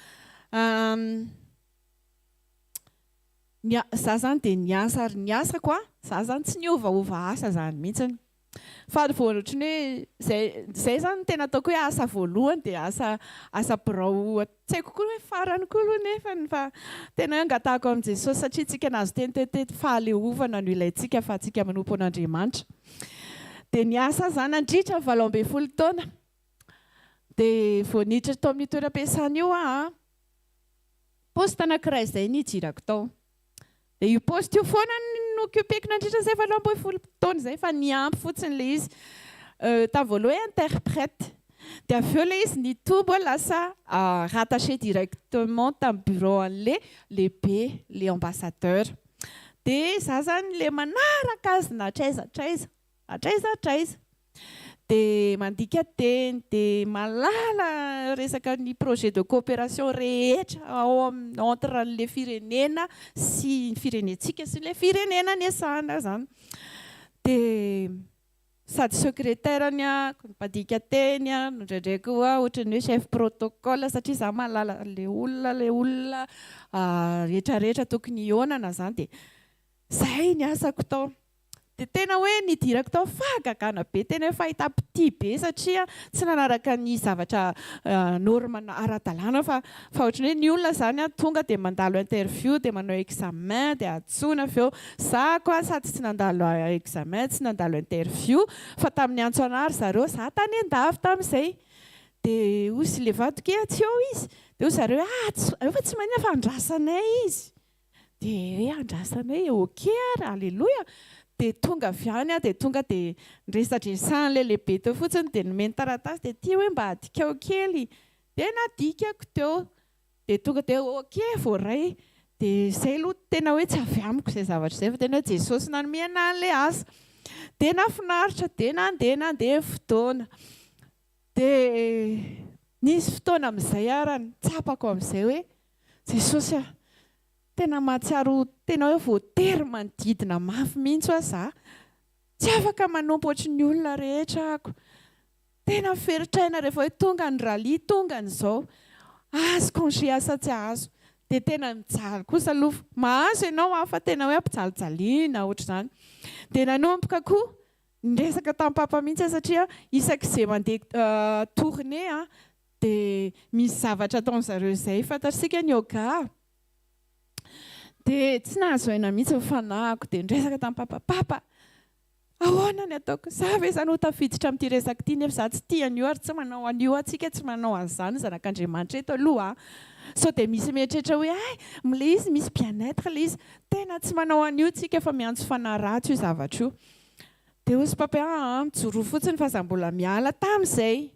Za zany dia niasa ary niasako za zany tsy niovaova asa zany mihitsiny. Fa ohatrany hoe zay zany tena ataoko hoe asa voalohany dia asa birao tsy haiko koa hoe farany koa aloha nefa fa tena hoe angatahako amin'i Jesosy satria tsika nazo teny tety fahaleovana no ilayntsika fa tsika manompo an'Andriamanitra. Dia niasa zany nandritra 18 taona. Dia vao niditra tao amin'ny toeram-piasana io poste anankiray izay nidirako tao. Dia io poste io foana no occupeko nandritra izay 18 taona izay fa niampy fotsiny ilay izy. Tamin'ny voalohany hoe interprète. Dia avy eo ilay izy nitombo lasa rattaché directement tamin'ny bureau an'ilay lehibe, les ambassadeurs. Dia za zany ilay manaraka azy natraiza. Dia mandika teny, dia malala resaka ny projet de coopération rehetra ao entre le firenena sy ny firenentsika sy le firenena niasana zany. Dia sady secrétaire-ny mpadika teny ndraindraiky ohatran'ny hoe chef protocole satria za malala le olona rehetrarehetra tokony ionana zany. Dia zay ny asako tao. Dia tena hoe nidirako tao fahagagana be, tena hoe fahita-pity be satria tsy nanaraka ny zavatra norme ara-dalàna fa ohatrany hoe ny olona zany tonga dia mandalo interview dia manao examen dia antsoina avy eo. Za koa sady tsy nandalo examen, tsy nandalo interview fa tamin'ny antso an'ary zareo za tany an-davy tamin'izay. Dia hoy le vadoka aty eo izy. Dia hoy zareo efa tsy maninona fa andrasanay izy. Dia hoe andrasanay ok ary alleloia. Dia tonga avy any dia tonga dia niresadresan'ilay lehibe teo fotsiny dia nomeny taratasy dia tia hoe mba adikao kely. Dia nadikako teo. Dia tonga dia ok voaray. Dia izay aloha tena hoe tsy avy amiko izay zavatra izay fa tena hoe Jesosy nanome anahy an'ilay asa. Dia nahafinaritra dia nandeha fotoana. Dia nisy fotoana amin'izay ary nitsapako amin'izay hoe Jesosy tena mahatsiaro tena hoe voatery manodidina mafy mihitsy za. Tsy afaka manompo ohatry ny olona rehetra ako. Tena feritraina rehefa hoe tonga ny rally, tonga n'izao. Azo congé asa tsy azo. Dia tena mijaly kosa aloha. Mahazo ianao fa tena hoe ampijalijaliana ohatra izany. Dia nanomboka koa niresaka tamin'ny papa mihitsy satria isak'izay mandeha tournée dia misy zavatra ataon'zareo izay fantatsika ny yoga. Dia tsy nahazo aina mihitsy fanahiko dia niresaka tamin'ny papa ahoana ny ataoko? Za ve zany ho tafiditra amin'ity resaka ity nefa za tsy tia an'io ary tsy manao an'io atsika tsy manao an'izany zanak'Andriamanitra eto aloha. So dia misy mieritreritra hoe ilay izy misy bien-être ilay izy tena tsy manao an'io tsika fa miantso fanahy ratsy io zavatra io. Dia hoy papa mijoro fotsiny fa za mbola miala tamin'izay.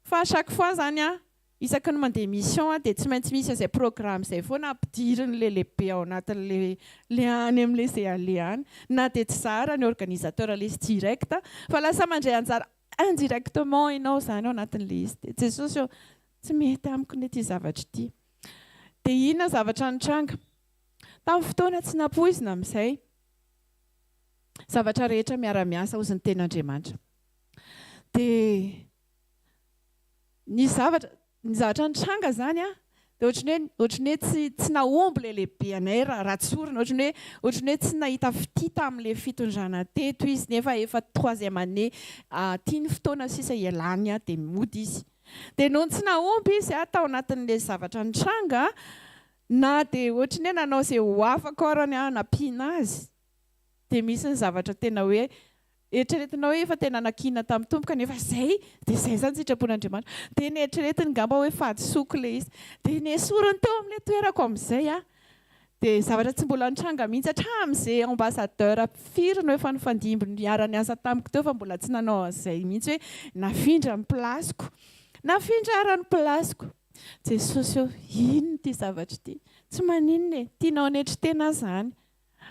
Fa chaque fois zany isaky ny mandeha mission dia tsy maintsy misy izay programme izay foana ampidiriny lehibe ao anatin'le any amin'ilay izay alehany. Na dia tsy zara ny organisateur ilay izy direct fa lasa mandray anjara indirectement ianao zany ao anatin'ilay izy. Dia Jesosy tsy mety amiko ny ity zavatra ity. Dia inona zavatra nitranga? Tamin'ny fotoana tsy nampoizina amin'izay. Zavatra rehetra miara-miasa ozy ny ten'Andriamanitra. Dia ny zavatra nitranga zany dia ohatrany hoe tsy nahomby ilay lehibe anay ratsorina. Ohatrany hoe tsy nahita fity tamin'ilay fitondrana teto izy nefa efa 3e année tiany fotoana sisa ialany dia mody izy. Dia noho tsy nahomby izy tao anatin'ilay zavatra nitranga na dia ohatrany hoe nanao izay ho afaka orany nampiana azy. Dia misy ny zavatra tena hoe eritreretinao hoe efa tena nakina tamin'ny tompo kanefa zay dia zay zany sitrapon'Andriamanitra dia nieritreretiny ngamba hoe fadisoko ilay izy dia nesorony teo amin'ilay toerako amin'izay dia zavatra tsy mbola nitranga mihitsy hatramin'izay ambasadeur firiny hoe efa nifandimby niara-ny asa tamiko teo fa mbola tsy nanao an'izay mihitsy hoe nafindra ny plasiko nafindra ara-ny plasiko Jesosy eo ino ity zavatra ity tsy maninona e tianao netry tena zany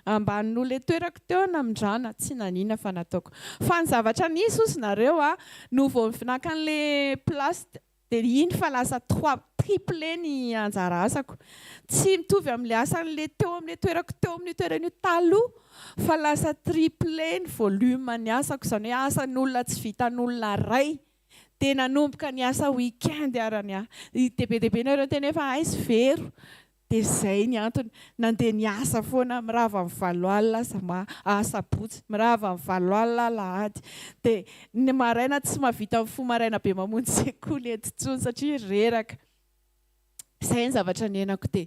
ambanin'olona toerako teo namindrana tsy nanina fa nataoko fa ny zavatra nisy ozy nareo no vao naka an'ilay place dia iny fa lasa triple ny anjara asako tsy mitovy amin'ilay asan'ilay teo amin'ilay toerako teo amin'ny toerana io taloha fa lasa triple ny volume ny asako izany hoe asan'olona tsy vitan'olona ray dia nanomboka ny asa weekend arany dehibe nareo tena efa aizy vero dia zay ny antony nandeha ny asa foana mirava amin'ny valo alina sabotsy mirava amin'ny valo alina lahady dia ny maraina tsy mahavita fo maraina be mamonjy sekoly etintsony satria reraka zay ny zavatra niainako dia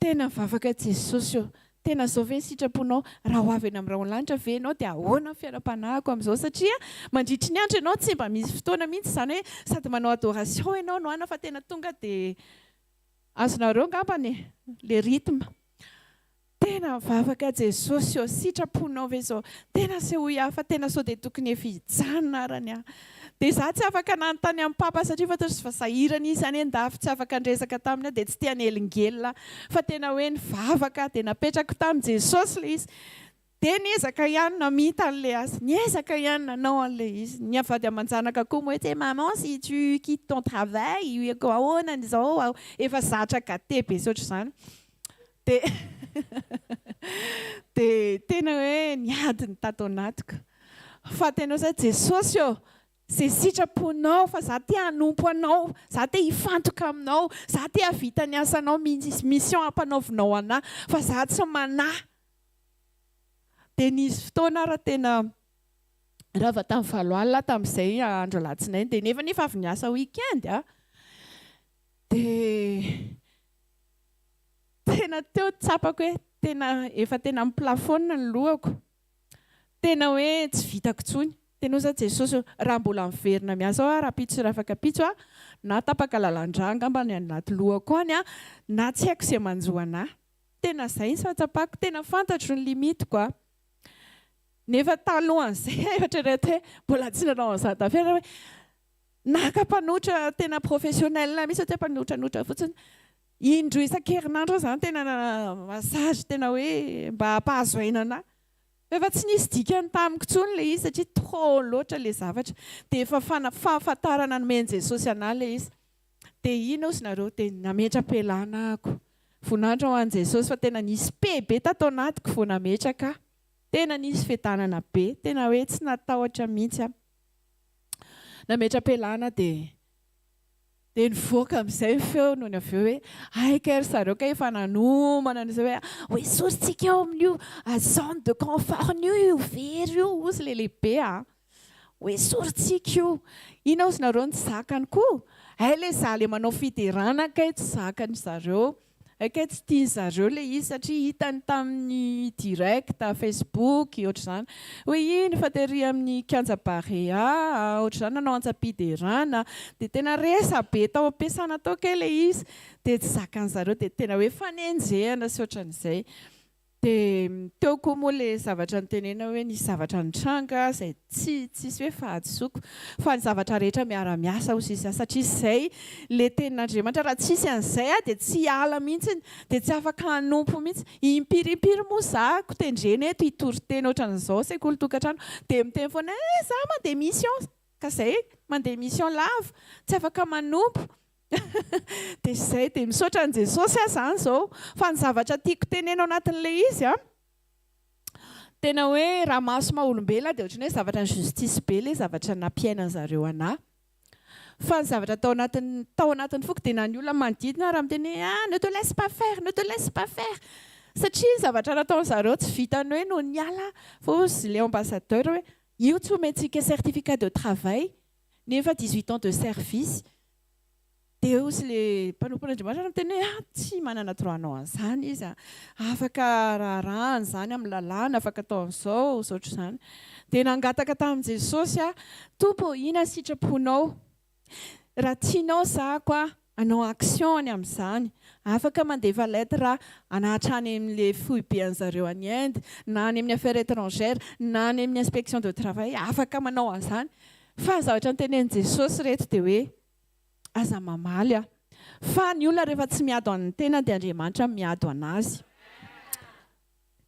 tena mivavaka Jesosy eo tena zao ve ny sitraponao raha ho avy any amin'ny raolanitra ve ianao dia ahoana ny fiaram-panahiko amin'izao satria mandritry ny andro ianao tsy mba misy fotoana mihitsy izany hoe sady manao adoration ianao no ana fa tena tonga dia azonareo ngambany le rythme tena mivavaka Jesosy eo sitraponao ve zao tena sehoy fa tena sao dia tokony efa hijanona arany dia za tsy afaka nanontany amin'ny papa satria fa tsy fasahirana izy any an-dafy tsy afaka andresaka taminy dia tsy tia nyelingela fa tena hoe nivavaka dia napetraka tamin'i Jesosy le izy dia niezaka ihany namita an'ilay asa niezaka ihany nanao an'ilay izy ny avady aman-janaka koa moa hoe maman si tu quittes ton travail ahoana izao efa zatra gâté be sotra izany dia dia tena hoe niady ny tato anatiko fa tena hoe Jesosy eo izay sitraponao fa za te hanompo anao za te hifantoka aminao za te havita ny asanao mission hampanaovinao anahy fa za tsy manahy dia nisy fotoana raha tena rava tamin'ny valo alina tamin'izay andro alatsinainy dia nefa avy niasa weekend dia tena teo tsapako hoe tena efa tena amin'ny plafona ny lohako tena hoe tsy vitako tsony tena za Jesosy raha mbola miverina miasa raha pitso raha afaka pitso na tapaka lalandra ngamba ny anaty lohako any na tsy haiko izay manjoana tena izay ny fahatsapako tena fantatro ny limitiko nefa talohan'izay efatrereto hoe mbola tsy nanao an'izany tafera hoe naka-mpanotra tena professionnel misy hoe mpanotranotra fotsiny indroa isan-kerinandro zany tena massage tena hoe mba hampahazoaina efa tsy nisy dikany tamiko tsony le izy satria trop loatra le zavatra dia efa fahafantarana nomeny Jesosy anahy le izy dia ino ozy nareo dia nametra-pialana ako vonandro ho an'i Jesosy fa tena nisy be tato anatiko vao nametraka tena nisy fiadanana be tena hoe tsy natahotra mihitsy nametra-pialana dia nivoaka amin'izay feo noho ny avy eo hoe aika ry zareo ka efa nanomana n'izay hoe sorintsika eo amin'io zone de confort io very io ozy le lehibe hoe sorintsika io ina ozy nareo ny zakany koa le za le manao fiderana kay tsy zakany zareo akay tsy tiany zareo le izy satria hitany tamin'ny direct Facebook ohatr' izany hoe iny fatery amin'ny kianja barea ohatr' izany nanao antsapiderana dia tena resa be tao ampiasana tao kay le izy dia tsy zakany zareo dia tena hoe fanenjehana sy ohatran'izay dia teo koa moa le zavatra nytenena hoe nisy zavatra nitranga izay tsisy hoe fahadisoko fa ny zavatra rehetra miara-miasa ozy izy satria izay le tenin'Andriamanitra raha tsisy an'izay dia tsy ala mihitsy dia tsy afaka hanompo mihitsy impiripiry moa za kotendreny eto hitory-teny ohatran'izao sekoly tokantrano dia miteny foana za mandeha mission ka izay mandeha mission lava tsy afaka manompo dia izay dia misaotra an'i Jesosy zany izao fa ny zavatra tiako tenena ao anatin'ilay izy tena hoe raha maso maha-olombelona dia ohatrany hoe zavatra ny justice be ilay zavatra nampiainany zareo anahy fa ny zavatra tao anatin'ny foko dia na ny olona manodidina raha miteny ne te laisse pas faire ne te laisse pas faire satria ny zavatra nataony zareo tsy vitany hoe no ny ala fa ozy le ambassadeur hoe io tsy omentsika certificat de travail nefa 18 ans de service dia ozy le mpanompon'Andriamanitra miteny hoe tsy manana droit anao an'izany izy afaka raharahany izany amin'ny lalàna afaka atao an'izao ohatr'izany dia nangataka tamin' Jesosy tompo ina sitraponao raha tianao zako anao action amin'izany afaka mandefa lettre anatrany amin'ilay foibe an'zareo any Inde na any amin'ny affaires étrangères na any amin'ny inspection de travail afaka manao an'izany fa zavatra nytenen'i Jesosy reto dia hoe aza mamaly fa ny olona rehefa tsy miado amin'ny tena dia Andriamanitra miado anazy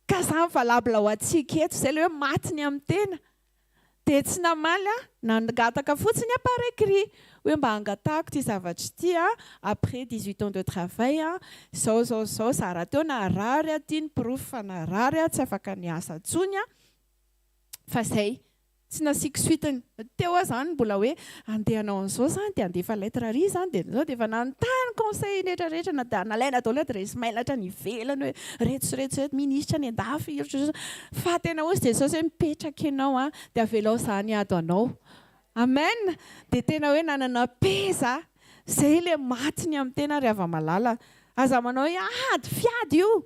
ka izany valabla ho antsika eto izay ilay hoe maty ny amin'ny tena dia tsy namaly nangataka fotsiny par écrit hoe mba hangatahako ty zavatra ity après 18 ans de travail zao zara teo narary ty ny proof fa narary tsy afaka niasa ntsony fa zay tsy nasiako suiteny teo zany mbola hoe andehanao an'izao zany dia andefa lettre ry zany dia zao dia efa nanontany conseil rehetrarehetra nalaina atao lettre izy mailatra ny ivelany hoe reto ministra ny andafy fa tena ozy Jesosy hoe mipetraka ianao dia avelao zany ado anao amen dia tena hoe nanana peza zay le maty ny amin'ny tena ry hava-malala aza manao hoe ady fiady io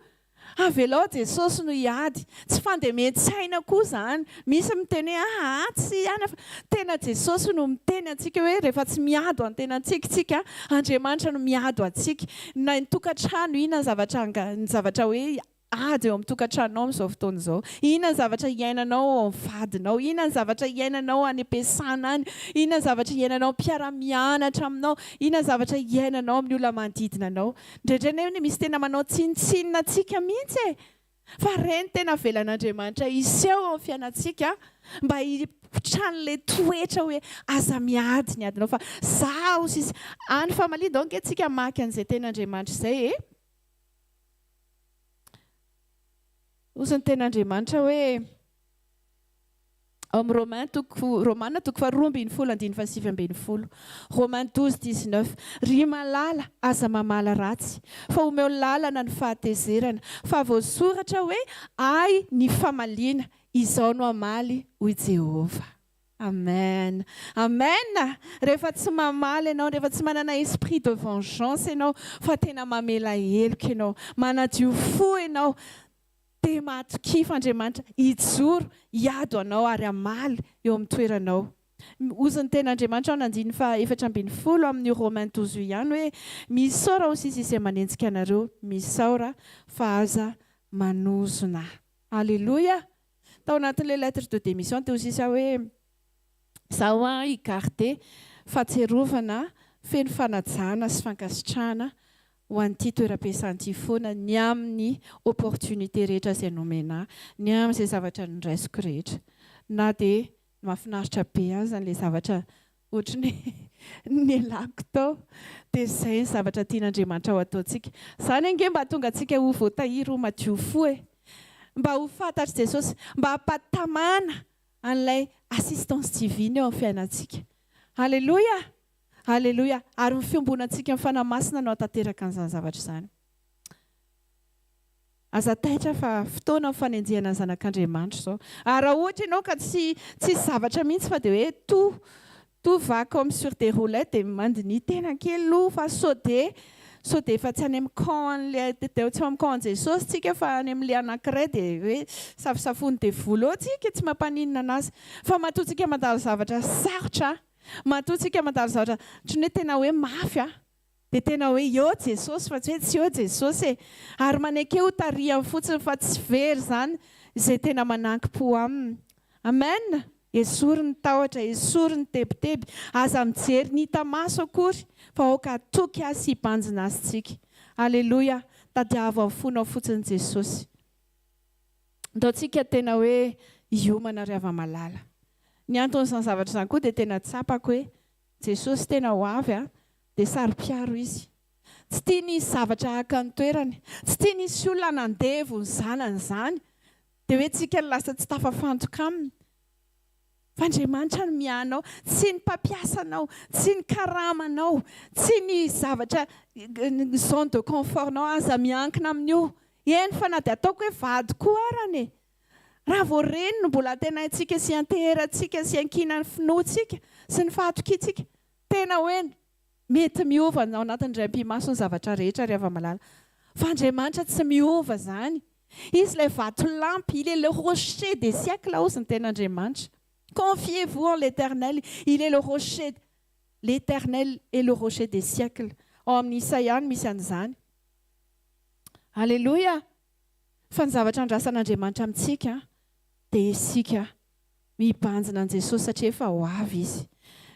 avelao Jesosy no hiady tsy fandemen-tsaina koa zany misy miteny hoe tsy ana tena Jesosy no miteny antsika hoe rehefa tsy miado an-tena antsika Andriamanitra no miado antsika na ny-tokantrano ina ny zavatra hoe ady eo amin'ny tokantranonao amin'izao fotoana izao inona ny zavatra iainanao ao amin'ny vadinao inona ny zavatra iainanao any am-piasana any inona ny zavatra iainanao mpiara-mianatra aminao inona ny zavatra iainanao amin'ny olona manodidina anao indraindray misy tena manao tsinitsinina antsika mihitsy fa reny tena velan'Andriamanitra iseho amin'ny fiainantsika mba hitrano'ilay toetra hoe aza miady ny adinao fa zaho sisy any famalia donc antsika maky an'izay ten'Andriamanitra izay ozy ny ten'Andriamanitra hoe amin'ny Romana toko faharoa ambin'ny folo andiny fahasivy ambin'ny folo Romains 12:19 ry malala aza mamala ratsy fa omeo lalana ny fahatezerana fa voasoratra hoe ay ny famaliana izao no amaly hoy Jehova amen amen rehefa tsy mamaly ianao rehefa tsy manana esprit de vengeance ianao fa tena mamela heloka ianao manadio fo ianao dia matokifa Andriamanitra hijoro hiado anao ary amaly eo amin'ny toeranao ozy ny ten'Andriamanitra ao nandiny fa 4:40 amin'ny Romains 12 ihany hoe misaora ho sisy izay manenjika anareo misaora fa aza manozona alleluia tao anatin'ilay lettre de démission teo sisa hoe zaho higarde fahatserovana feno fanajana sy fankasitrahana ho an'ity toeram-piasany foana ny amin'ny opportunité rehetra izay nomena ny amin'izay zavatra niraisiko rehetra na dia mahafinaritra be azy an'ilay zavatra ohatrany ny alako tao dia izay ny zavatra tian'Andriamanitra ho ataontsika izany ange mba tonga antsika ho voatahiry ho madio fo mba ho fantatry Jesosy mba hampatamana an'ilay assistance divine eo amin'ny fiainantsika alleluia alleluia ary ny fiombonantsika amin'ny fanamasina no hatanteraka an'izany zavatra izany aza taitra fa fotoana amin'ny fanenjehana ny zanak'Andriamanitra izao ary raha ohatra ianao ka tsy zavatra mihitsy fa dia hoe tout va comme sur des roulettes dia mandiny tena kely lo fa sauter fa tsy any amin'ny camp tsy amin'ny camp Jesosy tsika fa any amin'ilay anankiray dia hoe safisafony dia volo tsika tsy mampaninina anazy fa matoantsika mandalo zavatra sarotra matoantsika mandalo zavatra ohatrany hoe tena hoe mafy dia tena hoe eo Jesosy fa tsy hoe tsy eo Jesosy ary manaiky ho tarihany fotsiny fa tsy very zany izay tena manankim-po aminy amen esory ny tahotra esory ny tebiteby aza mijery ny hita maso akory fa aoka toky azy sy hibanjina azy tsika alleluia tadiavo amin'ny fonao fotsiny Jesosy ndaontsika tena hoe hiomana ry hava-malala ny anton'izany zavatra izany koa dia tena tsapako hoe Jesosy tena ho avy dia saro-piaro izy tsy tia nisy zavatra haka ny toerany tsy tia nisy olona nandevo ny zanany izany dia hoe tsika lasa tsy tafafantoka aminy fa Andriamanitra no mianao tsy ny mpampiasanao tsy ny karamanao tsy ny zavatra zone de confortnao aza miankina amin'io eny fa na dia ataoko hoe vady koa arany raha vao reny no mbola tena antsika sy anteherantsika sy ankinany finoantsika sy ny fahatokiantsika tena hoe mety miova ao anatin'ny ray am-pimaso ny zavatra rehetra ry hava-malala fa Andriamanitra tsy miova zany Izy ilay vato lampy, il est le rocher des siècles hozy ny ten'Andriamanitra. Confiez-vous en l'Éternel, il est le rocher, l'Éternel est le rocher des siècles. Ao amin'ny Isaia misy an'izany. Alléluia. Fa ny zavatra andrasan'Andriamanitra amintsika dia isika mibanjina an Jesosy satria efa ho avy izy.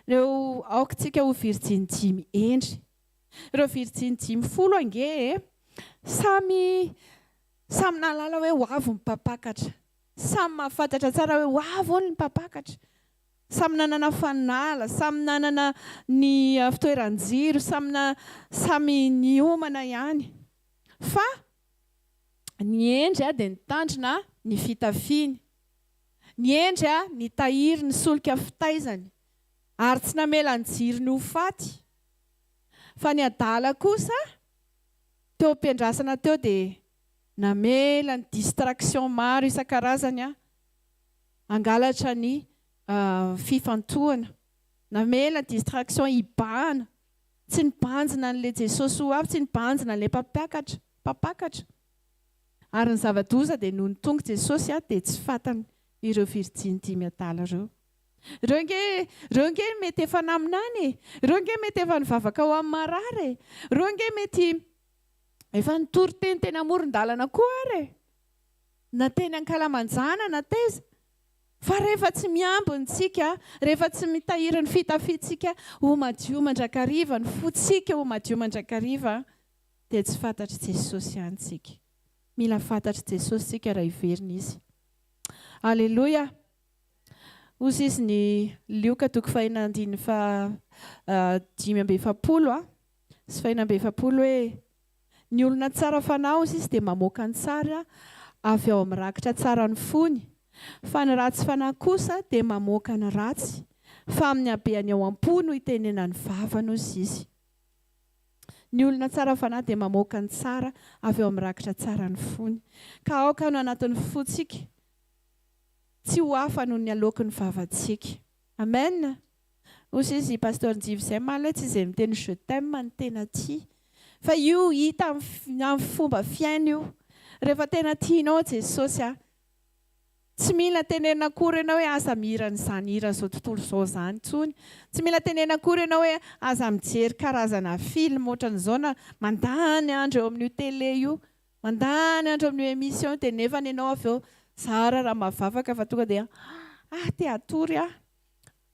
Ireo aokantsika ho virjiny 5 endry. Ireo virjiny 10 ange samy nalala hoe ho avy ny mpapakatra. Samy mahafantatra tsara hoe ho avy hono ny mpapakatra. Samy nanana fanala, samy nanana ny fitoeran-jiro, samy niomana ihany. Fa ny endry dia nitandrina ny fitafiny. Ny endry ny tahiry ny solika fitaizany. Ary tsy namela ny jirony ho faty. Fa ny adala kosa teo am-piandrasana teo dia namela ny distraction maro isan-karazany angalatra ny fifantohana. Namela ny distraction ibahana. Tsy nibanjina an'ilay Jesosy ho avy, tsy nibanjina an'ilay mpapakatra. Ary ny zava-doza dia noho ny tonga Jesosy dia tsy fantany ireo virjiny 5 adala ireo. Ireo nge mety efa naminany, ireo nge mety efa nivavaka ho amin'ny marary, ireo nge mety efa nitory teny amoron-dalana koa ary, na teny Ankalamanjana na teza. Fa rehefa tsy miambintsika, rehefa tsy mitahiry ny fitafitsika ho madio mandrakariva, ny fotsika ho madio mandrakariva, dia tsy fantatry Jesosy antsika. Mila fantatry Jesosy sika raha iverina izy. Alléluia. Ozy izy ny Lioka 5:7 sy 5:7 hoe ny olona tsara fanahy ozy izy dia mamoaka ny tsara avy ao amin'ny rakitra tsara ny fony, fa ny ratsy fanahy kosa dia mamoaka ny ratsy fa amin'ny habeany ao am-po no hitenena ny vavany ozy izy. Ny olona tsara fanahy dia mamoaka ny tsara avy ao amin'ny rakitra tsara ny fony, ka aoka no anatin'ny fotsika tsy ho hafa noho ny aloky ny vavantsika. Amen. Ozy izy pasteur Njivy izay maly tsy izay miteny je t'aime ny tena tia, fa io hita amin'ny fomba fiaina io. Rehefa tena tianao Jesosy tsy mila tenena akory ianao hoe aza mirana izany hirana izao tontolo izao izany intsony. Tsy mila tenena akory ianao hoe aza mijery karazana film ohatran'izao na mandany andro eo amin'io télé io, mandany andro amin'io émission dia nefa ianao avy eo zara raha mavavaka fa tonga dia te atory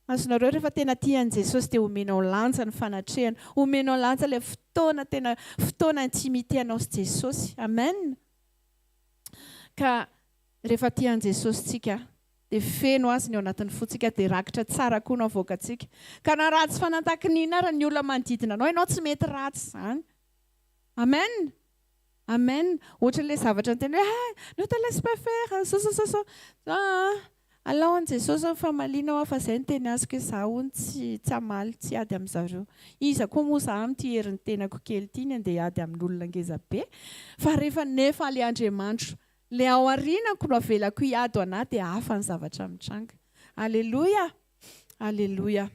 azonareo rehefa tena tian'i Jesosy dia omenao lanja ny fanatrehana, omenao lanja ilay fotoana intimité anao sy Jesosy. Amen. Ka rehefa tian'i Jesosy tsika dia feno azy ny ao anatin'ny fotsika dia rakitra tsara koa no avoakantsika. Ka na ratsy fanantakinina raha ny olona manodidina anao tsy mety ratsy izany. Amen. Amen. Ohatran'ilay zavatra ny teny hoe ne te laisse pas faire so. Alao an Jesosy fa malinao fa izay ny teny azoko hoe zaho hono tsy hamaly tsy ady amin'izareo. Iza koa moa zaho amin'ity herin'ny tenako kely ity ny andeha ady amin'olona ngeza be. Fa rehefa nefa ilay Andriamanitra ilay ao aorianako no avelako hiady ho anahy dia hafa ny zavatra mitranga. Alléluia. Alléluia.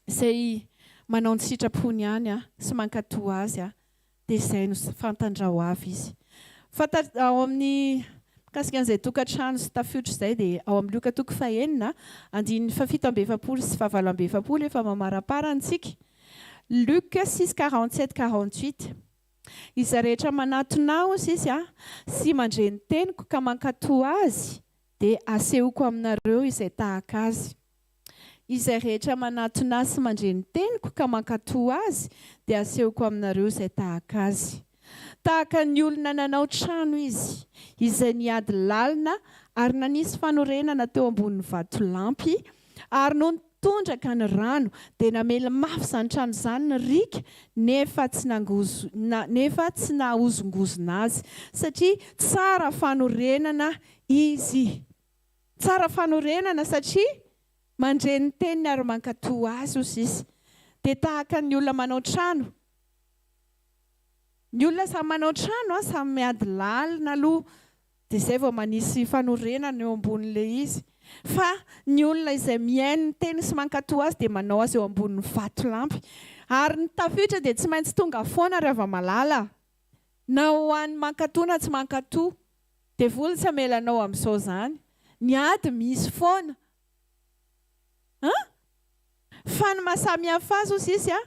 Izay manao ny sitrapony ihany sy mankatoa azy dia izay no fantandra ho avy izy. Ao amin'ny mikasika an'izay tokantrano sy tafiotra izay dia ao amin'ny Lioka 5:7 7:20 sy 7:20 efa mamaraparantsika. Luc 6:47-48. Izy rehetra manatona ozy izy sy mandre ny teniko ka mankatoa azy dia asehoko aminareo izay tahaka azy. Izay rehetra manatona sy mandre ny teniko ka mankatoa azy dia asehoko aminareo izay tahaka azy. Tahaka ny olona nanao trano izy izay niady lalina ary nanisy fanorenana teo ambonin'ny vatolampy ary no nitondraka ny rano dia namela mafy izany trano izany ny rika nefa tsy nahozongozona azy satria tsara fanorenana izy. Tsara fanorenana satria mandre ny teniny ary mankatoa azy ozy izy. Dia tahaka ny olona manao trano. Ny olona samy manao trano samy miady lalina aloha dia izay vao manisy fanorenana eo ambonin'ilay izy. Fa ny olona izay mihaino ny teny sy mankatoa azy dia manao azy eo ambonin'ny vatolampy. Ary ny tafiotra dia tsy maintsy tonga foana rehefa malala. Na ho an'ny mankatoa na tsy mankatoa dia voly tsy amelanao amin'izao izany. Ny ady misy foana. Fa ny mahasamihafa azy ozy izy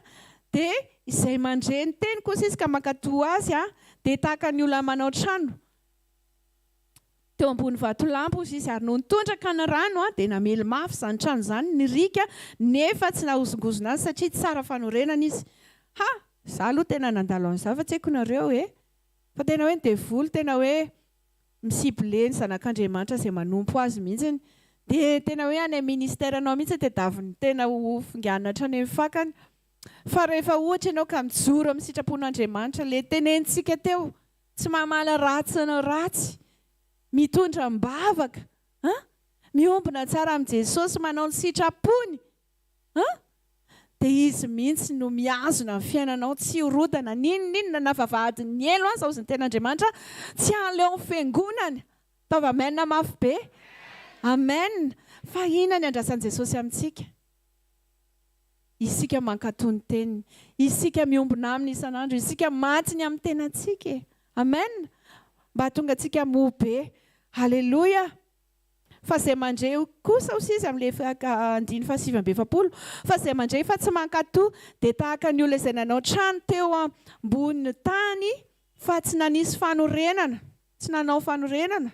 dia izay mandre ny teny kosa izy ka mankatoa azy dia tahaka ny olona manao trano. Teo ambony vatolampy ozy izy ary no nitondraka ny rano dia namely mafy izany trano izany ny rika nefa tsy nahozongozona azy satria tsara fanorenana izy. Izaho aloha tena nandalo an'izao fa tsy haiko nareo fa tena hoe ny devoly tena hoe misibile ny zanak'Andriamanitra izay manompo azy mihitsy. Dia tena hoe any ministèranao mihitsy dia daviny tena ho finganatra any amin'ny fakany. Fa rehefa ohatra ianao ka mijoro amin'ny sitrapon'Andriamanitra ilay tenentsika teo, tsy mamala ratsy na ratsy, mitondra mbavaka, miombona tsara amin'i Jesosy, manao ny sitrapony, dia izy mihitsy no miazona amin'ny fiainanao, tsy horodana ninona na vavahadiny elo aza ozy ny ten'Andriamanitra, tsy aleo fiangonana. Taova amen mafy be. Amen. Fa inona ny andrasan'i Jesosy amintsika? Isika mankatoa ny teniny, isika miombona aminy isan'andro, isika matiny amin'ny tenantsika. Amen. Mba tonga antsika mo be. Halleluja. Fa izay mandray kosa ozy izy amin'ilay 5:7. Fa izay mandray fa tsy mankatoa dia tahaka ny olona izay nanao trano teo ambony tany fa tsy nanisy fanorenana, tsy nanao fanorenana.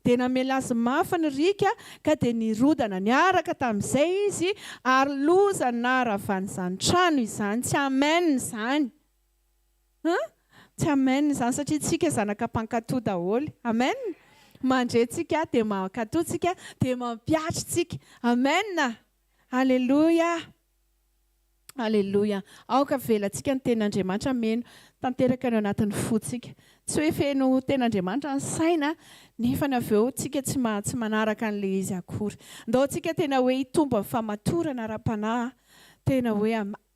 Dia namela azy mafy ny rika ka dia nirodana niaraka tamin'izay izy ary loza naravan'izany trano izany. Tsy amen izany. Tsy amen izany satria tsika zanaka mpankatoa daholo. Amen. Mandrentsika dia mankatoatsika dia mampiatritsika. Amen. Halleluja. Halleluja. Aoka velantsika ny ten'Andriamanitra meno tanteraka ny anatin'ny fotsika. Tsy hoe feno ten'Andriamanitra ny saina nefa ny avy eo tsika tsy manaraka an'ilay izy akory. Ndao tsika tena hoe hitombo amin'ny famatorana ara-panahy, tena hoe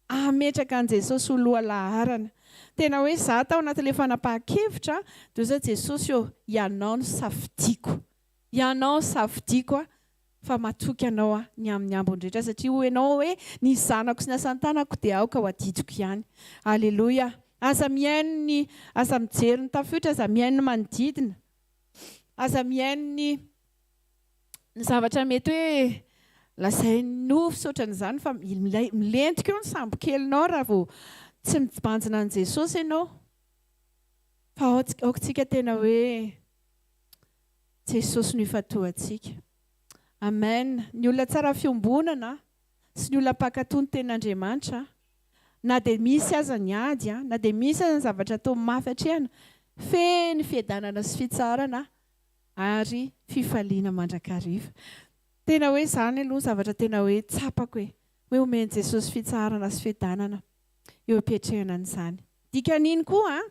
ametraka an'i Jesosy ho loha laharana. Tena hoe izaho tao anatin'ilay fanapahan-kevitra dia izao Jesosy ianao no safidiako. Ianao safidiako fa matoky anao ny amin'ny ambon-drehetra satria ho ianao hoe ny zanako sy ny asan-tanako dia aoka ho adidiko ihany. Halleluja. Aza mihaino ny aza mijery ny tafiotra, aza mihaino ny manodidina, aza mihaino ny zavatra mety hoe lazay nofo saotran'izany fa milentika eo ny sambo-kelinao raha vao tsy mibanjina an' Jesosy ianao. Fa aokantsika tena hoe Jesosy no ifatoantsika. Amen. Ny olona tsara fiombonana sy ny olona mpankatoa ny ten'Andriamanitra, na dia misy aza ny ady, na dia misy aza ny zavatra atao mafy hatrehana, feno fiadanana sy fitsarana ary fifaliana mandrakariva. Tena hoe izany aloha zavatra tena hoe tsapako hoe omeny Jesosy fitsarana sy fiadanana eo ampiatrehana an'izany. Dikan'iny koa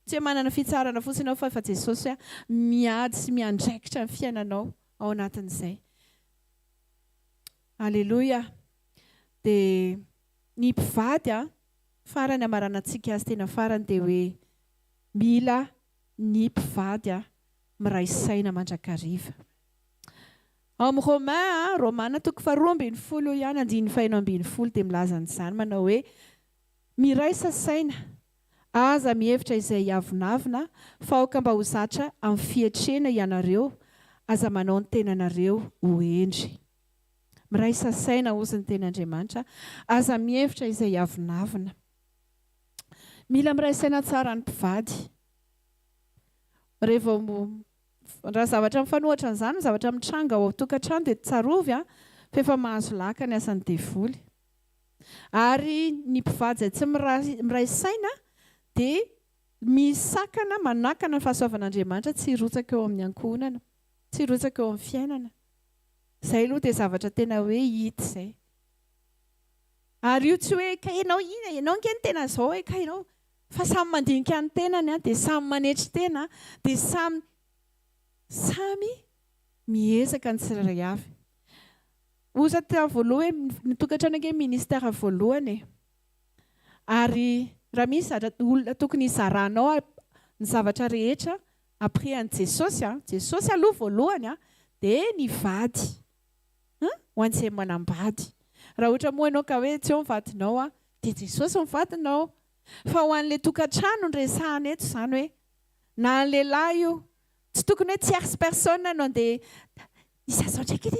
tsy hoe manana fitsarana fotsiny ianao fa efa Jesosy miady sy miandraikitra ny fiainanao ao anatin'izay. Halleluja. Dia ny mpivady farany amarana antsika azy tena farany dia hoe mila ny mpivady miray saina mandrakariva. Ao amin'ny Romana 12:20 ihany 5:12 dia milaza an'izany manao hoe miraisa saina aza mihevitra izay avinavina fa aoka mba ho zatra amin'ny fiatrena ianareo aza manao ny tenanareo ho endry. Miraisa saina ozy ny ten'Andriamanitra aza mihevitra izay avinavina. Mila miray saina tsara ny mpivady. Raha zavatra mifanohitra an'izany, zavatra mitranga ao tokantrano dia tsarovy fa efa mahazo laka ny asan'ny devoly. Ary ny mpivady izay tsy miray saina dia misakana manakana ny fahasoavan'Andriamanitra, tsy hirotsaka eo amin'ny ankonana, tsy hirotsaka eo amin'ny fiainana. Izay aloha dia zavatra tena hoe hita izay. Ary io tsy hoe ka ianao ina, ianao nke ny tena izao hoe ka ianao, fa samy mandinika ny tenany dia samy manetry tena dia samy miezaka ny tsirairay avy. Oza tao voalohany hoe nitokantrano ange ministera voalohany. Ary raha misy olona tokony hizaranao ny zavatra rehetra après an'i Jesosy, Jesosy aloha voalohany dia ny vady. Ho an'izay manambady. Raha ohatra moa ianao ka hoe tsy eo mivadinao dia Jesosy mivadinao. Fa ho an'ilay tokantrano ny resahana eto izany hoe na ny lehilahy io Tsy tokony hoe tierce personne no andeha isazao ndraiky.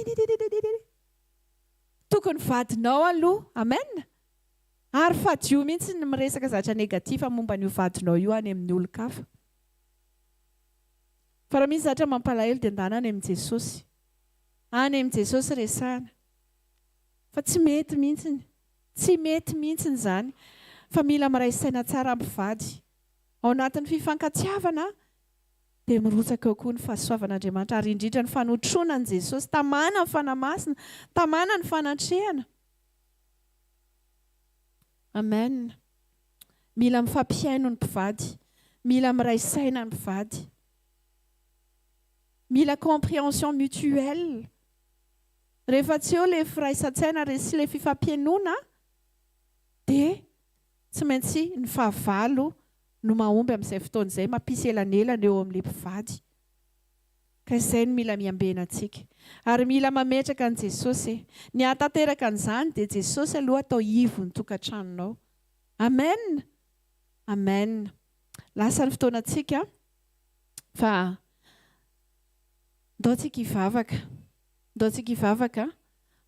Tokony vadinao aloha. Amen. Ary fadio mihitsy ny miresaka zavatra negativa momba n'io vadinao io any amin'ny olon-kafa. Fa raha misy zavatra mampalahelo dia andana any amin'ny Jesosy. Any amin'ny Jesosy resahana. Fa tsy mety mihitsy. Tsy mety mihitsy izany. Fa mila miray saina tsara ampivady. Ao anatin'ny fifankatiavana dia mirotsaka eo koa ny fahasoavan'Andriamanitra. Ary indrindra ny fanotroana ny Jesosy. Tamana ny fanamasina. Tamana ny fanatrehana. Amen. Mila mifampiaino ny mpivady. Mila miray saina ny mpivady. Mila compréhension mutuelle. Rehefa tsy eo ilay firaisan-tsaina sy ilay fifampiainoana dia tsy maintsy ny fahavalo no mahomby amin'izay fotoana izay mampisy elanelana eo amin'ilay mpivady. Ka izay no mila miambena antsika. Ary mila mametraka an' Jesosy. Ny hatanteraka an'izany dia Jesosy aloha atao ivo ny tokantranonao. Amen. Amen. Lasa ny fotoanantsika fa ndao tsika hivavaka. Ndao tsika hivavaka.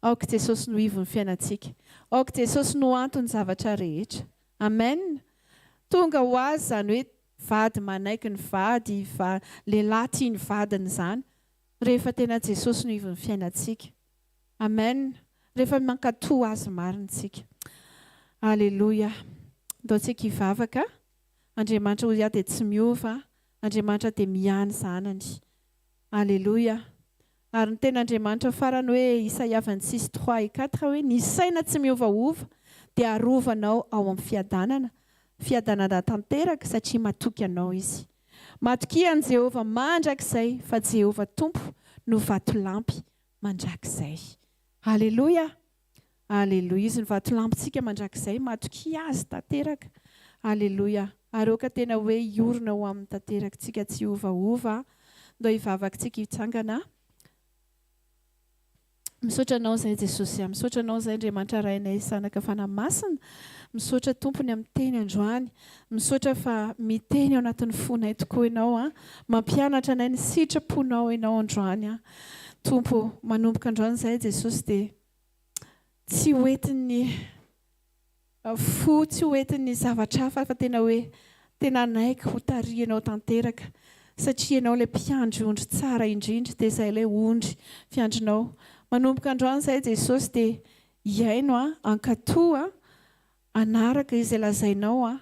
Aoka Jesosy no ivo ny fiainantsika. Aoka Jesosy no antony zavatra rehetra. Amen. Tonga ho azy izany hoe vady manaiky ny vady, lehilahy tia ny vadiny izany. Rehefa tena Jesosy no ivo ny fiainantsika. Amen. Rehefa mankatoa azy marintsika. Alleluia. Ndao tsika hivavaka. Andriamanitra ho dia tsy miova. Andriamanitra dia miany zanany. Alleluia. Ary ny tena Andriamanitra farany hoe Isaia 26:3-4 hoe ny saina tsy miovaova dia arovanao ao amin'ny fiadanana. Fiadanana tanteraka satria matoky anao izy. Matoky an Jehovah mandrakizay fa Jehovah Tompo no vatolampy mandrakizay. Alleluia. Alleluia. Izy ny vatolampintsika mandrakizay matoky azy tanteraka. Alleluia. Ary oka tena hoe iorona ho amin'ny tanteraktsika tsy ovaova. Ndao hivavakantsika hitsangana. Misaotra anao izay Jesosy. Misaotra anao izay Andriamanitra rainay sanaka fanamasina. Misaotra tompony amin'ny teny androany. Misaotra fa miteny ao anatin'ny fonay tokoa ianao. Mampianatra anay ny sitraponao ianao androany. Tompo manomboka androany izay Jesosy dia tsy hoentin'ny fo, tsy hoentin'ny zavatra hafa fa tena hoe tena anaiky ho tarianao tanteraka. Satria ianao ilay mpiandry ondry tsara indrindra dia izay ilay ondry fiandrinao. Manomboka androany izay Jesosy dia hiaino ankatoa anaraka izay lazainao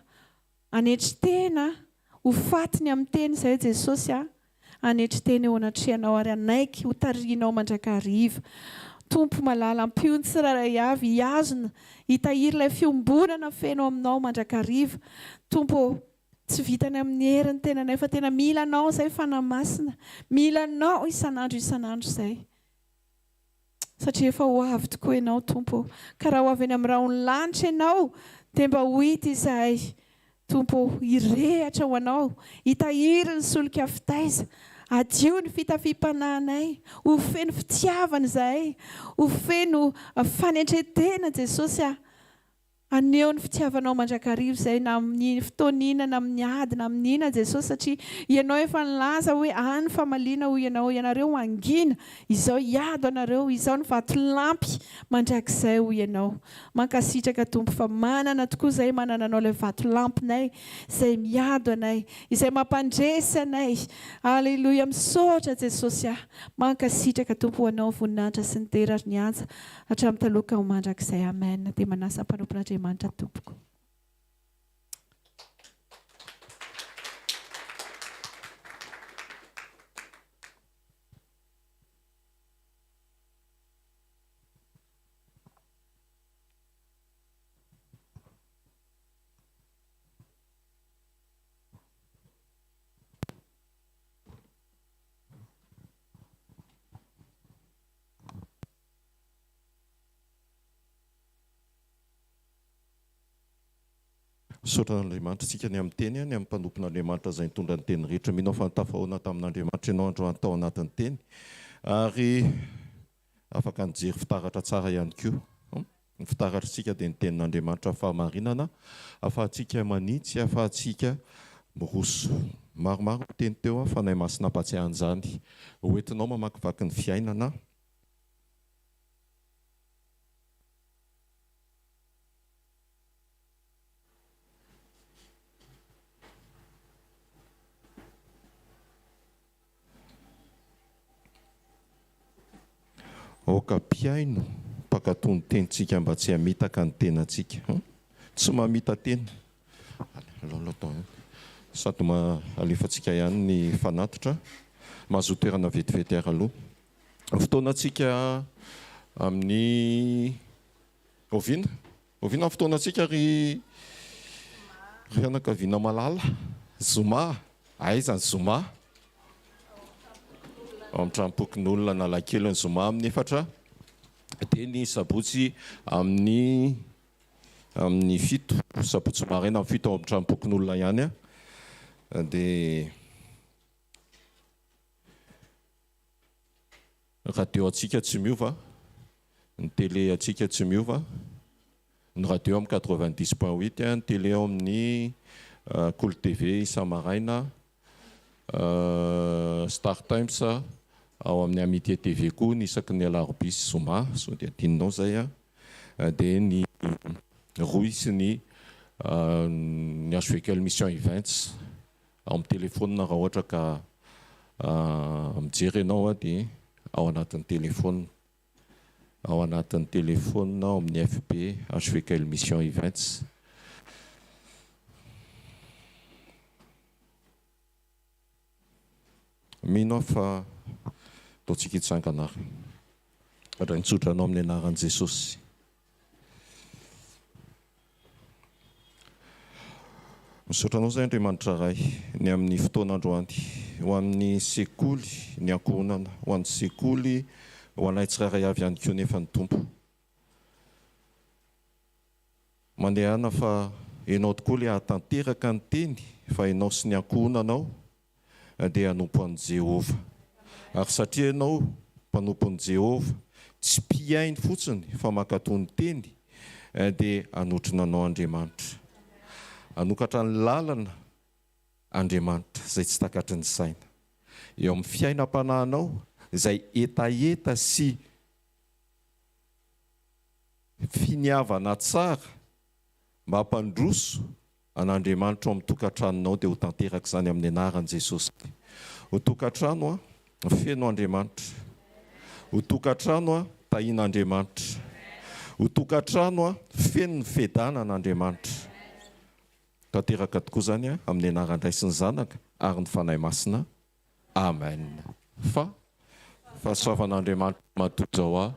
anetry tena ho fatiny amin'ny teny izay Jesosy anetry teny eo anatrehanao ary anaiky ho tarianao mandrakariva. Tompo malala ampiony tsirairay avy hiazona hitahiry ilay fiombonana feno aminao mandrakariva. Tompo tsy vitany amin'ny herin'ny tenanay fa tena mila anao izay fanamasina. Mila anao isanandro izay. Satria efa ho avy tokoa ianao Tompo. Ka raha ho avy any amin'ny rahony lanitra ianao dia mba ho hita izahay. Tompo hirehatra ho anao. Hitahiry ny solika fitaiza. Adio ny fitafim-panahinay. Ho feno fitiavana izahay. Ho feno fanentretena Jesosy. Aneo ny fitiavanao mandrakariva izay na amin'ny fotoanina na amin'ny ady na amin'ny ina Jesosy satria ianao efa nilaza hoe any famaliana ho ianao ianareo angina izao hiado anareo izao ny vatolampy mandrakizay ho ianao. Mankasitraka Tompo fa manana tokoa izay manana anao ilay vatolampinay izay miado anay izay mampandresy anay. Alleluia. Misaotra Jesosy. Mankasitraka Tompo anao voninahitra sy ny terary ny anja hatramin'ny taloka ho mandrakizay. Amen. Dia manasa mpanompon'Andriamanitra Mantra tompoko. Misaotra Andriamanitra tsika ny amin'ny teny, ny amin'ny mpanompon'Andriamanitra izay nitondra ny teny rehetra. Minao fa nitafahoana tamin'Andriamanitra ianao androany tao anatin'ny teny. Ary afaka nijery fitaratra tsara ihany koa. Ny fitaratritsika dia ny tenin'Andriamanitra fahamarinana. Afahantsika manitsy, afahantsika miroso. Maromaro teny teo fanahy masina ampatsiahan'izany. Hoentinao mamakivaky ny fiainana. Oka piaino mpakatony tenitsika mba tsy hamitaka ny tenantsika. Tsy mamita tena. Sady alefatsika ihany ny fanatitra. Mahazotoerana vetivety ary aloha. Fotoanantsika amin'ny oviana. Oviana ny fotoanantsika ry fianakaviana malala. Zoma. Aiza ny zoma? Ao amin'ny trampokin'olona Analakely ny zoma amin'ny efatra. Dia ny sabotsy amin'ny fito. Sabotsy maraina amin'ny fito ao amin'ny trampokin'olona ihany. Dia radio atsika tsy miova. Ny télé atsika tsy miova. Ny radio amin'ny 90.8, ny télé ao amin'ny Cool TV isa-maraina, Star Times ao amin'ny Amitié TV koa ny isaky ny alarobia sy zoma, so dia adinonao zay. Dia ny roy sy ny HVK Mission Events ao amin'ny téléphone raha ohatra ka mijery ianao dia ao anatin'ny téléphone. Ao anatin'ny téléphone ao amin'ny FB HVK Mission Events. Mino fa ataontsika hitsangana ary nitsotranao amin'ny anaran'i Jesosy. Misotranao zay Andriamanitra ray ny amin'ny fotoan'androany ho amin'ny sekoly ny ankohonana, ho an'ny sekoly ho anay tsirairay avy ihany koa nefa ny tompo. Mandehana fa ianao tokoa ilay hatanteraka ny teny fa ianao sy ny ankohonanao dia hanompo an'i Jehova. Ary satria ianao mpanompo an'i Jehova tsy mpiainy fotsiny fa mankatony teny dia hanotrina anao Andriamanitra. Hanokatra ny lalana Andriamanitra izay tsy takatry ny saina. Eo amin'ny fiainam-panahinao izay etaeta sy finiavana tsara mba hampandroso an'Andriamanitra ao amin'ny tokantranonao dia ho tanteraka izany amin'ny anaran'i Jesosy. Ho tokantrano feno Andriamanitra. Ho tokantrano tahiana Andriamanitra. Ho tokantrano feno ny fedana Andriamanitra. Tanteraka tokoa zany amin'ny anaran-Dray sy ny Zanaka ary ny fanahy masina. Amen. Fa fahasoavan'Andriamanitra matoa zao